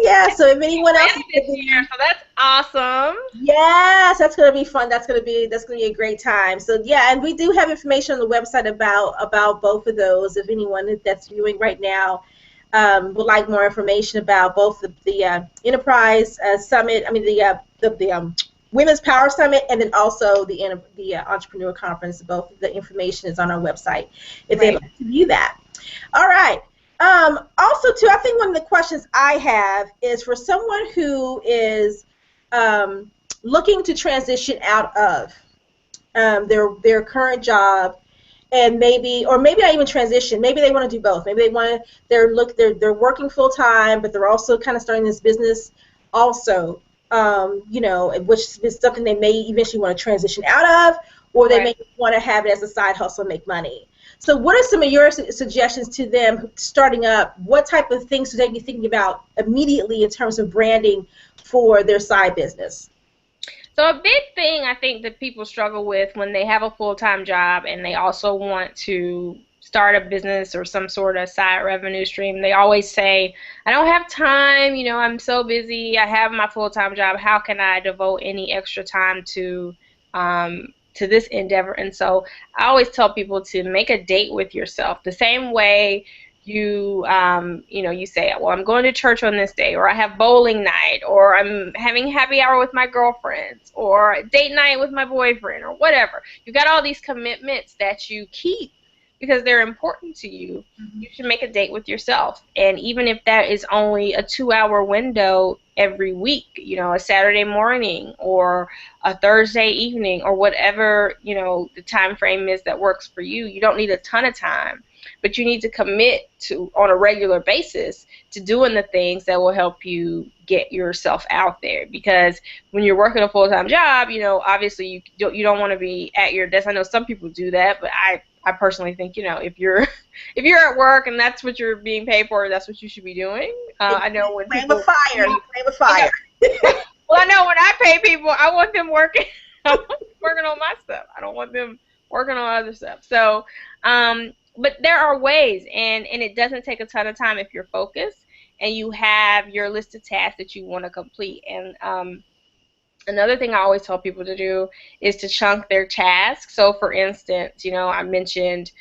Yeah. So if anyone else is
this year, so that's awesome.
Yes, that's gonna be fun. That's gonna be a great time. So yeah, and we do have information on the website about both of those. If anyone that's viewing right now would like more information about both the Enterprise Summit, the Women's Power Summit, and then also the Entrepreneur Conference, both the information is on our website if they'd like to view that. All right. Also, too, I think one of the questions I have is for someone who is looking to transition out of their current job, and maybe not even transition. Maybe they want to do both. Maybe they're working full time, but they're also kind of starting this business also. Which is something they may eventually want to transition out of, or they may want to have it as a side hustle and make money. So what are some of your suggestions to them starting up? What type of things should they be thinking about immediately in terms of branding for their side business?
So a big thing I think that people struggle with when they have a full-time job and they also want to start a business or some sort of side revenue stream, they always say, I don't have time, I'm so busy, I have my full-time job, how can I devote any extra time to this endeavor? And so I always tell people to make a date with yourself. The same way you say, well, I'm going to church on this day, or I have bowling night, or I'm having happy hour with my girlfriends, or date night with my boyfriend, or whatever. You've got all these commitments that you keep because they're important to you. Mm-hmm. You should make a date with yourself. And even if that is only a 2-hour window every week, a Saturday morning or a Thursday evening, or whatever, the time frame is that works for you. You don't need a ton of time, but you need to commit to, on a regular basis, to doing the things that will help you get yourself out there. Because when you're working a full-time job, obviously you don't want to be at your desk. I know some people do that, but I personally think, if you're at work and that's what you're being paid for, that's what you should be doing. I know when
people play with fire.
Well, I know when I pay people, I want them working on my stuff. I don't want them working on other stuff. So, but there are ways, and it doesn't take a ton of time if you're focused and you have your list of tasks that you want to complete. And another thing I always tell people to do is to chunk their tasks. So, for instance, I mentioned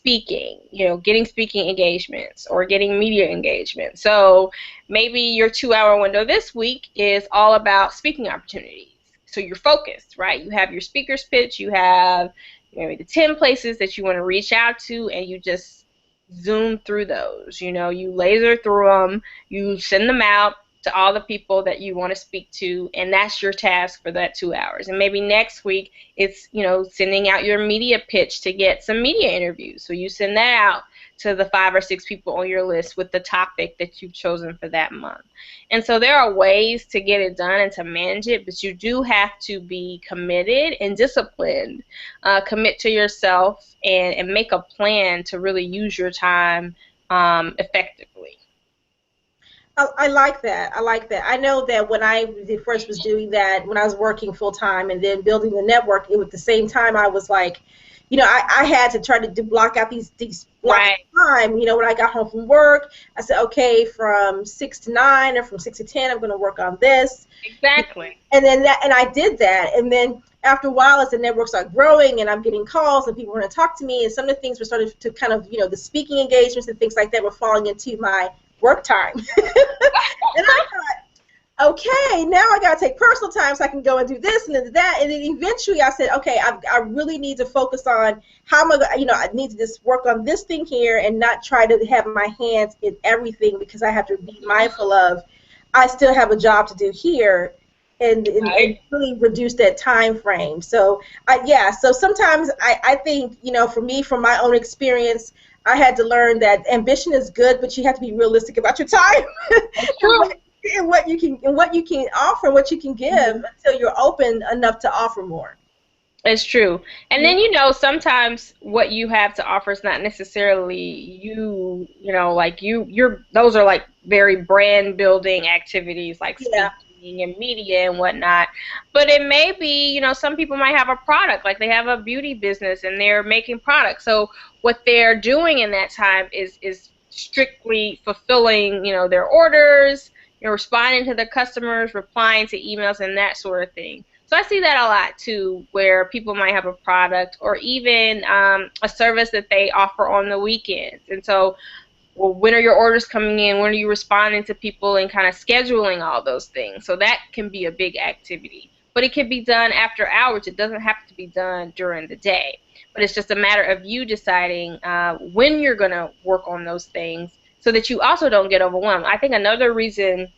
speaking, getting speaking engagements or getting media engagement. So maybe your 2-hour window this week is all about speaking opportunities. So you're focused, right? You have your speaker's pitch, you have maybe the 10 places that you want to reach out to, and you just zoom through those. You laser through them, you send them out to all the people that you want to speak to, and that's your task for that 2 hours. And maybe next week it's, sending out your media pitch to get some media interviews. So you send that out to the 5 or 6 people on your list with the topic that you've chosen for that month. And so there are ways to get it done and to manage it, but you do have to be committed and disciplined. Commit to yourself and make a plan to really use your time effectively.
I like that. I like that. I know that when I first was doing that, when I was working full time and then building the network, it was the same time I was like, I had to try to block out these blocks
Right.
of time. When I got home from work, I said, okay, from 6 to 9 or from 6 to 10, I'm going to work on this.
Exactly.
And I did that. And then after a while, as the network started growing and I'm getting calls and people were going to talk to me, and some of the things were starting to kind of, the speaking engagements and things like that were falling into my work time. And I thought, okay, now I got to take personal time so I can go and do this and then that. And then eventually I said, okay, I really need to focus on how am I need to just work on this thing here and not try to have my hands in everything, because I have to be mindful of I still have a job to do here, and really reduce that time frame. So so sometimes I think, for me, from my own experience, I had to learn that ambition is good, but you have to be realistic about your time and what you can offer and what you can give until you're open enough to offer more.
It's true. And then, sometimes what you have to offer is not necessarily those are like very brand building activities like speaking and media and whatnot. But it may be, some people might have a product, like they have a beauty business and they're making products. So what they're doing in that time is strictly fulfilling, their orders, responding to their customers, replying to emails and that sort of thing. So I see that a lot too, where people might have a product or even a service that they offer on the weekends. And so, well, when are your orders coming in? When are you responding to people and kind of scheduling all those things? So that can be a big activity. But it can be done after hours. It doesn't have to be done during the day. But it's just a matter of you deciding when you're going to work on those things so that you also don't get overwhelmed. I think another reason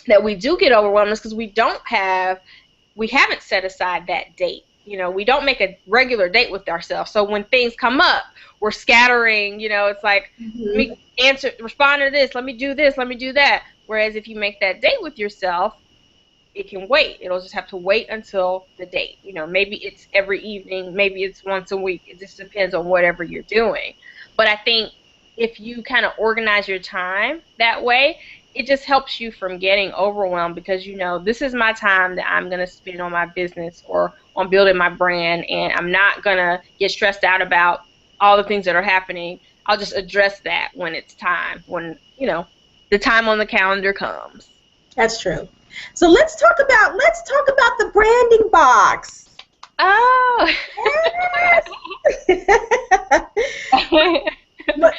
that we do get overwhelmed is because we haven't set aside that date. We don't make a regular date with ourselves. So when things come up, we're scattering, it's like, let me respond to this, let me do this, let me do that. Whereas if you make that date with yourself, it can wait. It'll just have to wait until the date. Maybe it's every evening, maybe it's once a week. It just depends on whatever you're doing. But I think if you kind of organize your time that way, it just helps you from getting overwhelmed, because this is my time that I'm going to spend on my business or on building my brand, and I'm not going to get stressed out about all the things that are happening. I'll just address that when it's time, when the time on the calendar comes.
That's true. So let's talk about the branding box.
Oh.
Yes. But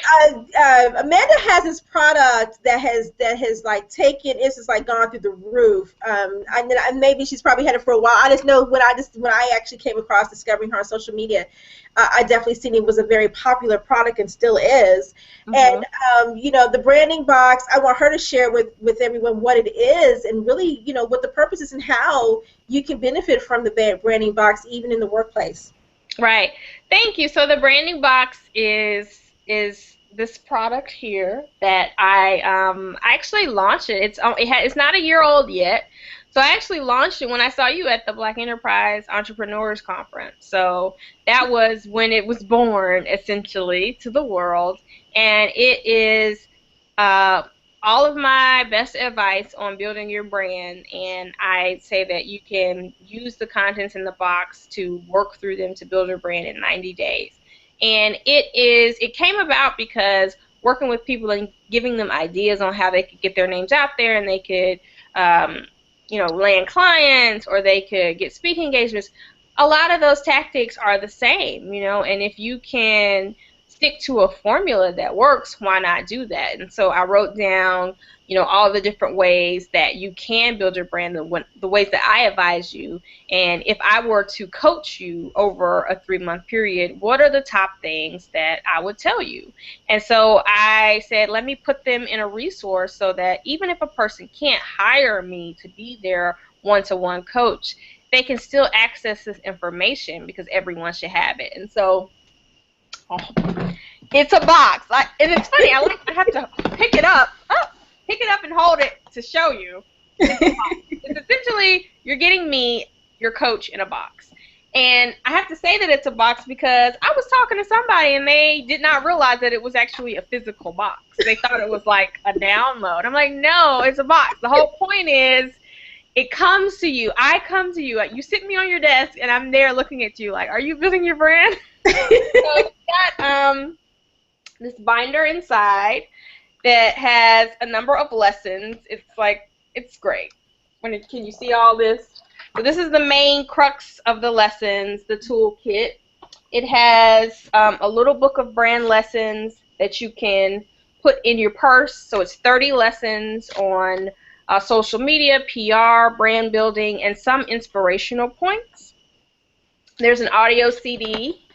Amanda has this product that has like taken, it's just like gone through the roof. And maybe she's probably had it for a while. I just know when I actually came across discovering her on social media, I definitely seen it was a very popular product and still is. And the branding box, I want her to share with everyone what it is and really what the purpose is and how you can benefit from the branding box even in the workplace.
Right. Thank you. So the branding box is this product here that I actually launched it. It's not a year old yet. So I actually launched it when I saw you at the Black Enterprise Entrepreneurs Conference. So that was when it was born, essentially, to the world. And it is all of my best advice on building your brand. And I say that you can use the contents in the box to work through them to build your brand in 90 days. And it came about because working with people and giving them ideas on how they could get their names out there, and they could land clients, or they could get speaking engagements. A lot of those tactics are the same, and if you can stick to a formula that works, why not do that? And so I wrote down, all the different ways that you can build your brand, the ways that I advise you. And if I were to coach you over a 3-month period, what are the top things that I would tell you? And so I said, let me put them in a resource so that even if a person can't hire me to be their one-to-one coach, they can still access this information because everyone should have it. And so it's a box. And it's funny, I have to pick it up and hold it to show you. It's essentially, you're getting me, your coach, in a box. And I have to say that it's a box because I was talking to somebody and they did not realize that it was actually a physical box. They thought it was like a download. I'm like, no, it's a box. The whole point is it comes to you. I come to you. You sit me on your desk and I'm there looking at you like, are you building your brand? So it's got this binder inside that has a number of lessons. It's great. Can you see all this? So this is the main crux of the lessons, the toolkit. It has a little book of brand lessons that you can put in your purse. So it's 30 lessons on social media, PR, brand building, and some inspirational points. There's an audio CD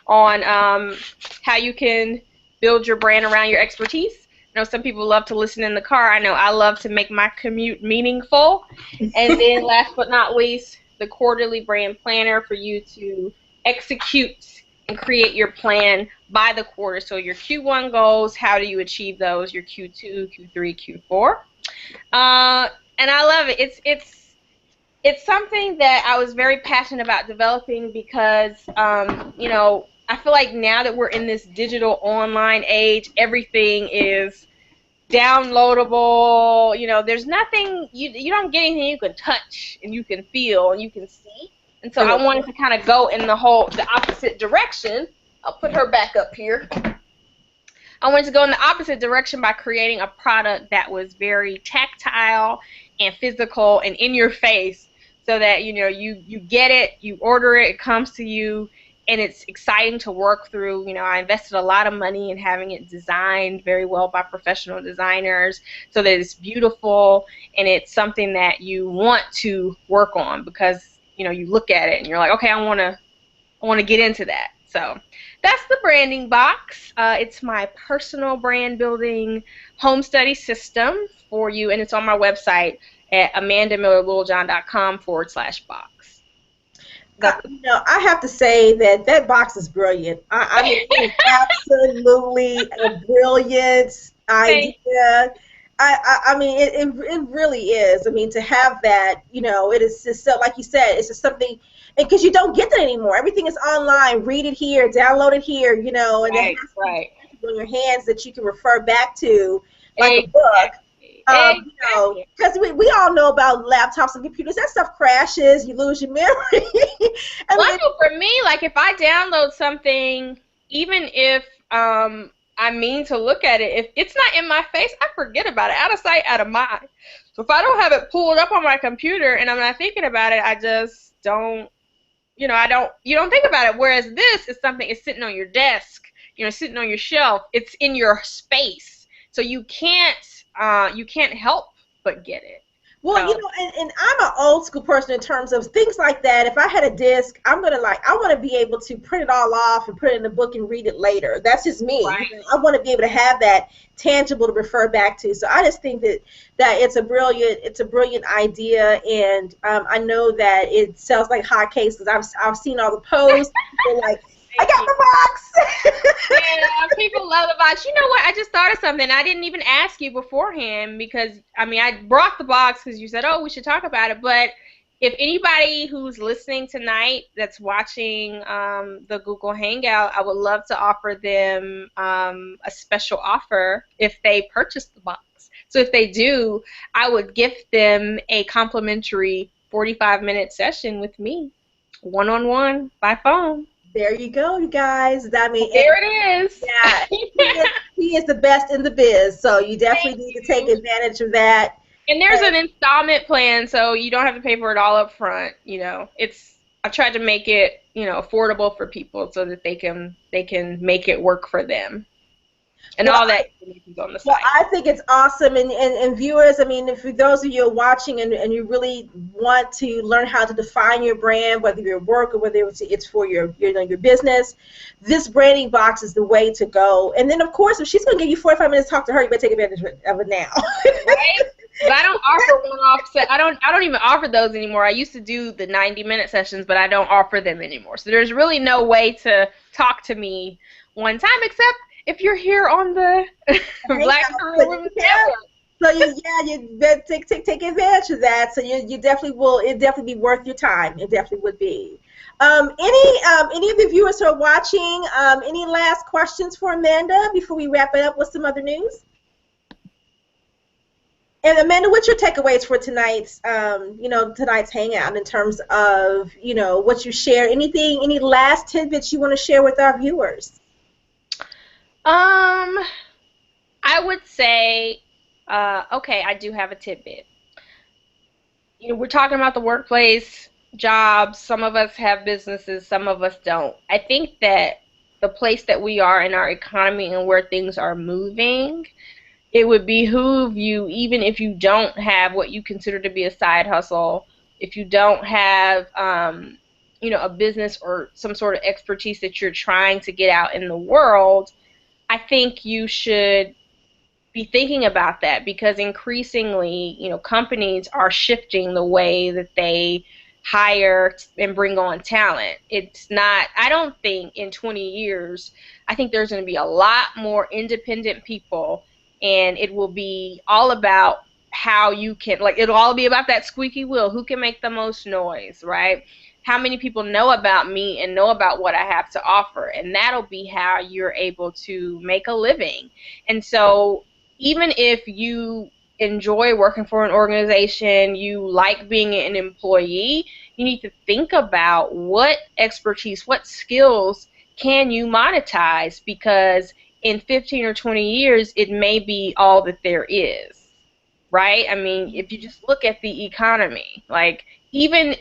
on how you can build your brand around your expertise. I know some people love to listen in the car. I know I love to make my commute meaningful. And then last but not least, the quarterly brand planner for you to execute and create your plan by the quarter. So your Q1 goals, how do you achieve those? Your Q2, Q3, Q4. And I love it. It's something that I was very passionate about developing because, I feel like now that we're in this digital online age, everything is downloadable. There's nothing, you don't get anything you can touch and you can feel and you can see. And so I wanted to kind of go in the opposite direction. I'll put her back up here. I wanted to go in the opposite direction by creating a product that was very tactile and physical and in your face so that, you get it, you order it, it comes to you, and it's exciting to work through. I invested a lot of money in having it designed very well by professional designers so that it's beautiful and it's something that you want to work on because, you look at it and you're like, okay, I want to get into that. So that's the branding box. It's my personal brand building home study system for you, and it's on my website at amandamillerlittlejohn.com/box.
I have to say that box is brilliant. I mean, it's absolutely a brilliant idea. I mean, it really is. I mean, to have that, it is just so, like you said, it's just something, because you don't get that anymore. Everything is online. Read it here, download it here, and then on your hands that you can refer back to, like a book. Because we all know about laptops and computers. That stuff crashes. You lose your memory.
I know for me, like if I download something, even if I mean to look at it, if it's not in my face, I forget about it. Out of sight, out of mind. So if I don't have it pulled up on my computer and I'm not thinking about it, I just don't. You don't think about it. Whereas this is something, it's sitting on your desk, sitting on your shelf. It's in your space, so you can't help but get it.
Well, and I'm an old school person in terms of things like that. If I had a disc, I want to be able to print it all off and put it in a book and read it later. That's just me.
Right.
I want to be able to have that tangible to refer back to. So I just think that it's a brilliant idea, and I know that it sells like hotcakes because I've seen all the posts. People like, I got the box.
Yeah, people love the box. You know what? I just thought of something. I didn't even ask you beforehand because, I brought the box because you said, oh, we should talk about it. But if anybody who's listening tonight that's watching the Google Hangout, I would love to offer them a special offer if they purchase the box. So if they do, I would gift them a complimentary 45-minute session with me, one-on-one, by phone.
There you go, you guys.
There it is.
Yeah, he is the best in the biz, so you definitely need to take advantage of that.
And there's an installment plan, so you don't have to pay for it all up front. It's I've tried to make it, affordable for people so that they can make it work for them. And
Well,
all that information is on the
Well,
site.
I think it's awesome, and viewers, I mean, for those of you who are watching and you really want to learn how to define your brand, whether your work or whether it's for your business, this branding box is the way to go. And then, of course, if she's going to give you 45 minutes to talk to her, you better take advantage of it now.
Right? But I don't offer one-off set. I don't even offer those anymore. I used to do the 90-minute sessions, but I don't offer them anymore. So there's really no way to talk to me one time except if you're here on the Black Career Women's Network.
So you better take advantage of that. So you definitely will. It definitely be worth your time. It definitely would be. Any of the viewers who are watching, any last questions for Amanda before we wrap it up with some other news? And Amanda, what's your takeaways for tonight's hangout in terms of, what you share? Any last tidbits you want to share with our viewers?
I would say, okay, I do have a tidbit. We're talking about the workplace, jobs. Some of us have businesses, some of us don't. I think that the place that we are in our economy and where things are moving, it would behoove you, even if you don't have what you consider to be a side hustle, if you don't have, a business or some sort of expertise that you're trying to get out in the world, I think you should be thinking about that, because increasingly, companies are shifting the way that they hire and bring on talent. It's not, I don't think in 20 years, I think there's going to be a lot more independent people, and it will be all about how you can, it'll all be about that squeaky wheel. Who can make the most noise, right? How many people know about me and know about what I have to offer? And that'll be how you're able to make a living. And so even if you enjoy working for an organization, you like being an employee, you need to think about what expertise, what skills can you monetize, because in 15 or 20 years, it may be all that there is, right? I mean, if you just look at the economy, even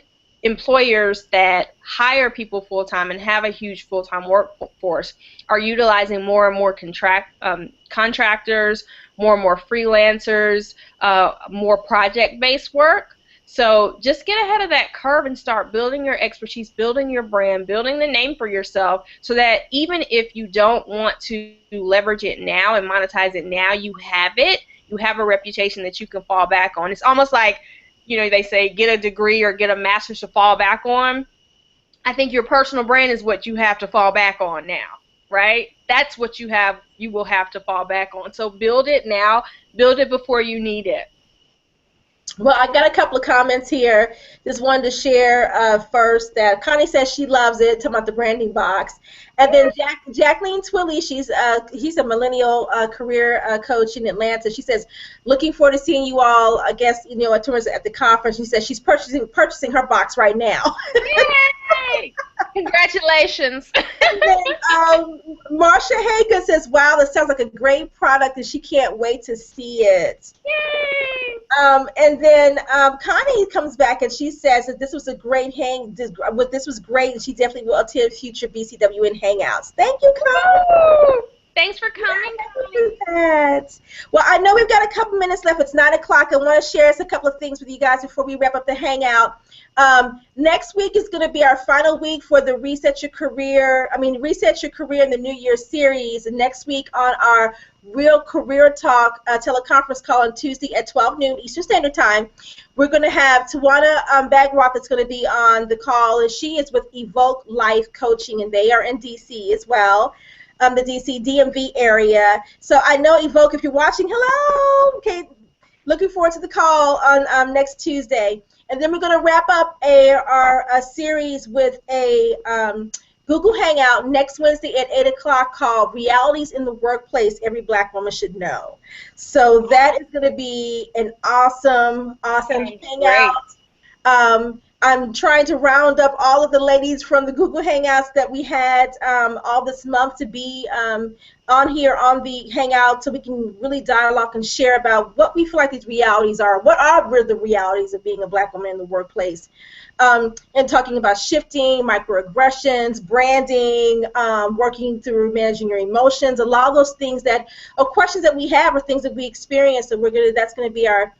employers that hire people full-time and have a huge full-time workforce are utilizing more and more contractors, more and more freelancers, more project-based work. So just get ahead of that curve and start building your expertise, building your brand, building the name for yourself, so that even if you don't want to leverage it now and monetize it now, you have it. You have a reputation that you can fall back on. It's almost like, they say get a degree or get a master's to fall back on. I think your personal brand is what you have to fall back on now, right? That's what you will have to fall back on. So build it now. Build it before you need it.
Well, I got a couple of comments here. Just wanted to share first that Connie says she loves it, talking about the branding box. And then Jacqueline Twilley, he's a millennial career coach in Atlanta. She says, looking forward to seeing you all, I guess, at the conference. She says she's purchasing her box right now.
Yay! Congratulations.
And then Marsha Hager says, wow, this sounds like a great product, and she can't wait to see it.
Yay!
And then Connie comes back and she says that this was a great this was great, and she definitely will attend future BCWN hangouts. Thank you, Connie.
Thanks for coming.
Well, I know we've got a couple minutes left. It's 9 o'clock. I want to share a couple of things with you guys before we wrap up the hangout. Next week is going to be our final week for the Reset Your Career in the New Year series. And next week on our Real Career Talk teleconference call on Tuesday at 12 noon Eastern Standard Time, we're going to have Tawana Bagroff that's going to be on the call, and she is with Evoke Life Coaching, and they are in D.C. as well. The DC DMV area. So I know, Evoke, if you're watching, hello. Okay, looking forward to the call on next Tuesday. And then we're going to wrap up our series with a Google Hangout next Wednesday at 8 o'clock called Realities in the Workplace Every Black Woman Should Know. So that is going to be an awesome hangout. I'm trying to round up all of the ladies from the Google Hangouts that we had all this month to be on here on the Hangout, so we can really dialogue and share about what we feel like these realities are. What are the realities of being a Black woman in the workplace? And talking about shifting, microaggressions, branding, working through managing your emotions, a lot of those things that are questions that we have or things that we experience. So that's going to be our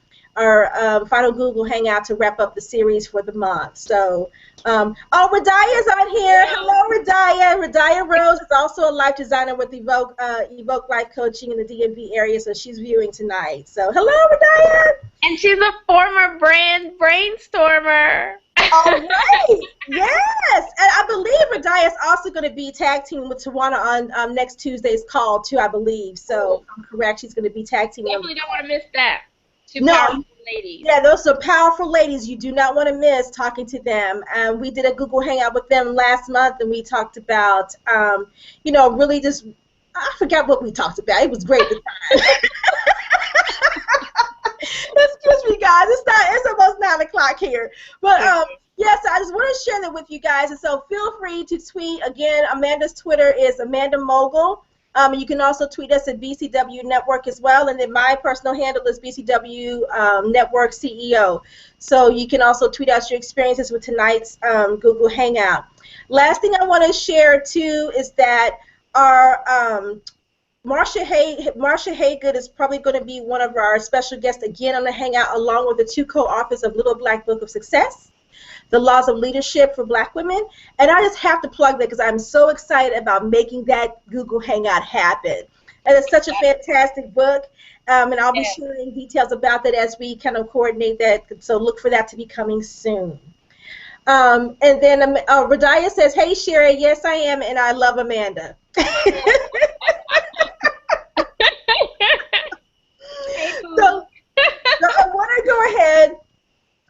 final Google Hangout to wrap up the series for the month. So, Radia's on here. Hello, Radia. Radia Rose is also a life designer with Evoke Life Coaching in the DMV area, so she's viewing tonight. So, hello, Radia.
And she's a former brand brainstormer.
All right. Yes. And I believe Radia is also going to be tag teaming with Tawana on next Tuesday's call, too, I believe. So, I'm correct. She's going to be tag teaming.
Definitely don't want to miss that. Two
No.
powerful ladies.
Yeah, those are powerful ladies. You do not want to miss talking to them. We did a Google Hangout with them last month, and we talked about, really just, I forgot what we talked about. It was great this time. Excuse me, guys. It's almost 9 o'clock here. But, yes, I just want to share that with you guys. And so feel free to tweet. Again, Amanda's Twitter is Amanda Mogul. You can also tweet us at BCW Network as well, and then my personal handle is BCW Network CEO. So you can also tweet out your experiences with tonight's Google Hangout. Last thing I want to share too is that our Marcia Haygood is probably going to be one of our special guests again on the Hangout, along with the two co-authors of Little Black Book of Success, The Laws of Leadership for Black Women. And I just have to plug that because I'm so excited about making that Google Hangout happen. And it's such a fantastic book, and I'll be sharing details about that as we kind of coordinate that, so look for that to be coming soon. And then Radia says, hey, Sherry, yes, I am, and I love Amanda. So I want to go ahead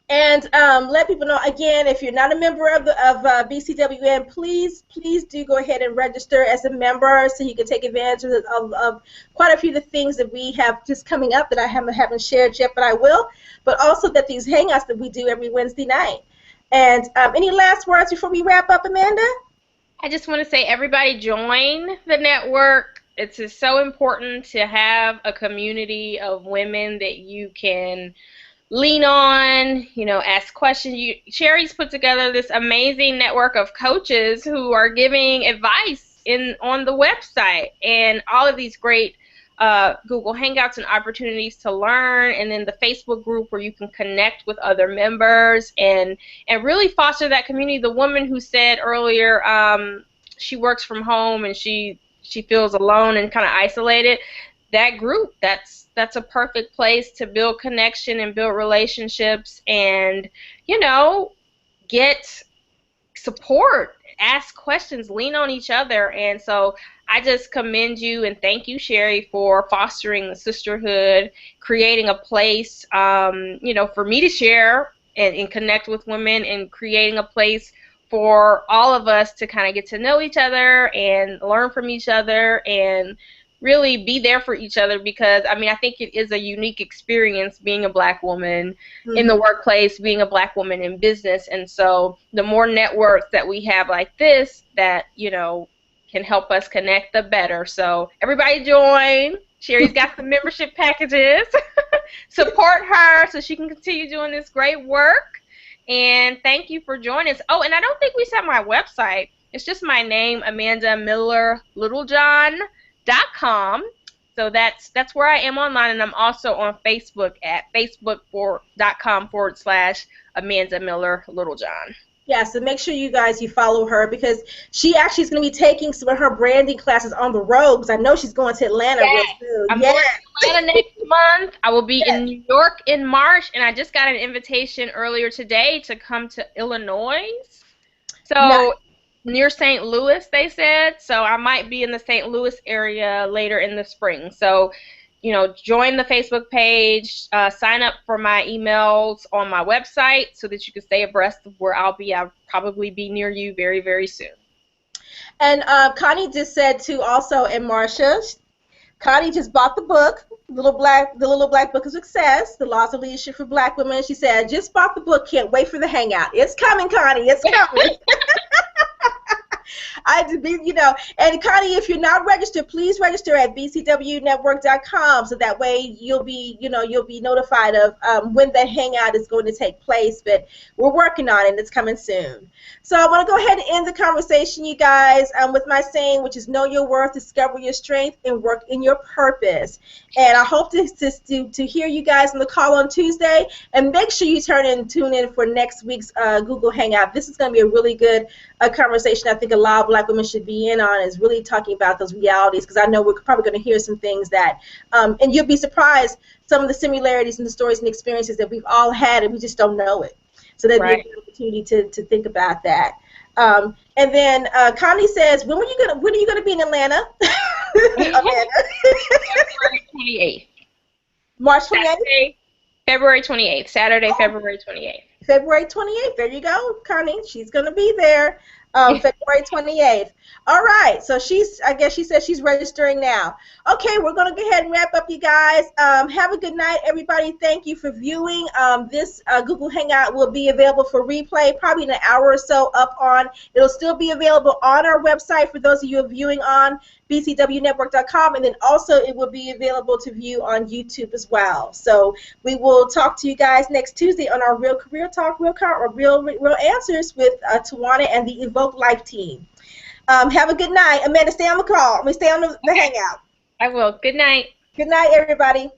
and let people know, again, if you're not a member of BCWN, please do go ahead and register as a member so you can take advantage of quite a few of the things that we have just coming up that I haven't shared yet, but I will, but also that these Hangouts that we do every Wednesday night. And any last words before we wrap up, Amanda?
I just want to say everybody join the network. It's just so important to have a community of women that you can lean on, ask questions. Sherry's put together this amazing network of coaches who are giving advice on the website, and all of these great Google Hangouts and opportunities to learn, and then the Facebook group where you can connect with other members and really foster that community. The woman who said earlier she works from home and she feels alone and kind of isolated, that group, that's a perfect place to build connection and build relationships and, get support, ask questions, lean on each other. And so I just commend you and thank you, Sherry, for fostering the sisterhood, creating a place, for me to share and connect with women, and creating a place for all of us to kind of get to know each other and learn from each other and really be there for each other, because I think it is a unique experience being a Black woman in the workplace, being a Black woman in business. And so the more networks that we have like this that can help us connect, the better. So everybody join. Sherry's got some membership packages. Support her so she can continue doing this great work. And thank you for joining us. Oh, and I don't think we said my website. It's just my name, Amanda Miller Littlejohn.com. So that's where I am online, and I'm also on Facebook at facebook.com/Amanda Miller Littlejohn.
Yeah, so make sure you follow her, because she actually is going to be taking some of her branding classes on the road, because I know she's going to Atlanta real soon.
I'm going to Atlanta next month. I will be in New York in March, and I just got an invitation earlier today to come to Illinois. So near St. Louis, they said. So I might be in the St. Louis area later in the spring. So join the Facebook page, sign up for my emails on my website so that you can stay abreast of where I'll be. I'll probably be near you very, very soon.
And Connie just said too also, and Marcia, Connie just bought the book, the Little Black Book of Success, The Laws of Leadership for Black Women. She said, I just bought the book, can't wait for the hangout. It's coming, Connie, it's coming. And Connie, if you're not registered, please register at bcwnetwork.com so that way you'll be notified of when the hangout is going to take place. But we're working on it, and it's coming soon. So I want to go ahead and end the conversation, you guys, with my saying, which is know your worth, discover your strength, and work in your purpose. And I hope to hear you guys on the call on Tuesday, and make sure you tune in for next week's Google Hangout. This is going to be a really good conversation. I think a lot of Black women should be in on, is really talking about those realities, because I know we're probably going to hear some things that, and you'll be surprised, some of the similarities in the stories and experiences that we've all had, and we just don't know it. So there'd be an opportunity to think about that. And then Connie says, when are you gonna be in Atlanta?
February 28th.
March 28th?
February 28th. Saturday, February 28th.
February 28th. There you go, Connie. She's gonna be there. February 28th. All right, so I guess she says she's registering now. Okay, we're going to go ahead and wrap up, you guys. Have a good night, everybody. Thank you for viewing. This Google Hangout will be available for replay probably in an hour or so it'll still be available on our website for those of you who are viewing on bcwnetwork.com, and then also it will be available to view on YouTube as well. So we will talk to you guys next Tuesday on our Real Career Talk, Real Answers with Tawana and the Evoke Life team. Have a good night. Amanda, stay on the call. Stay on the hangout.
I will. Good night.
Good night, everybody.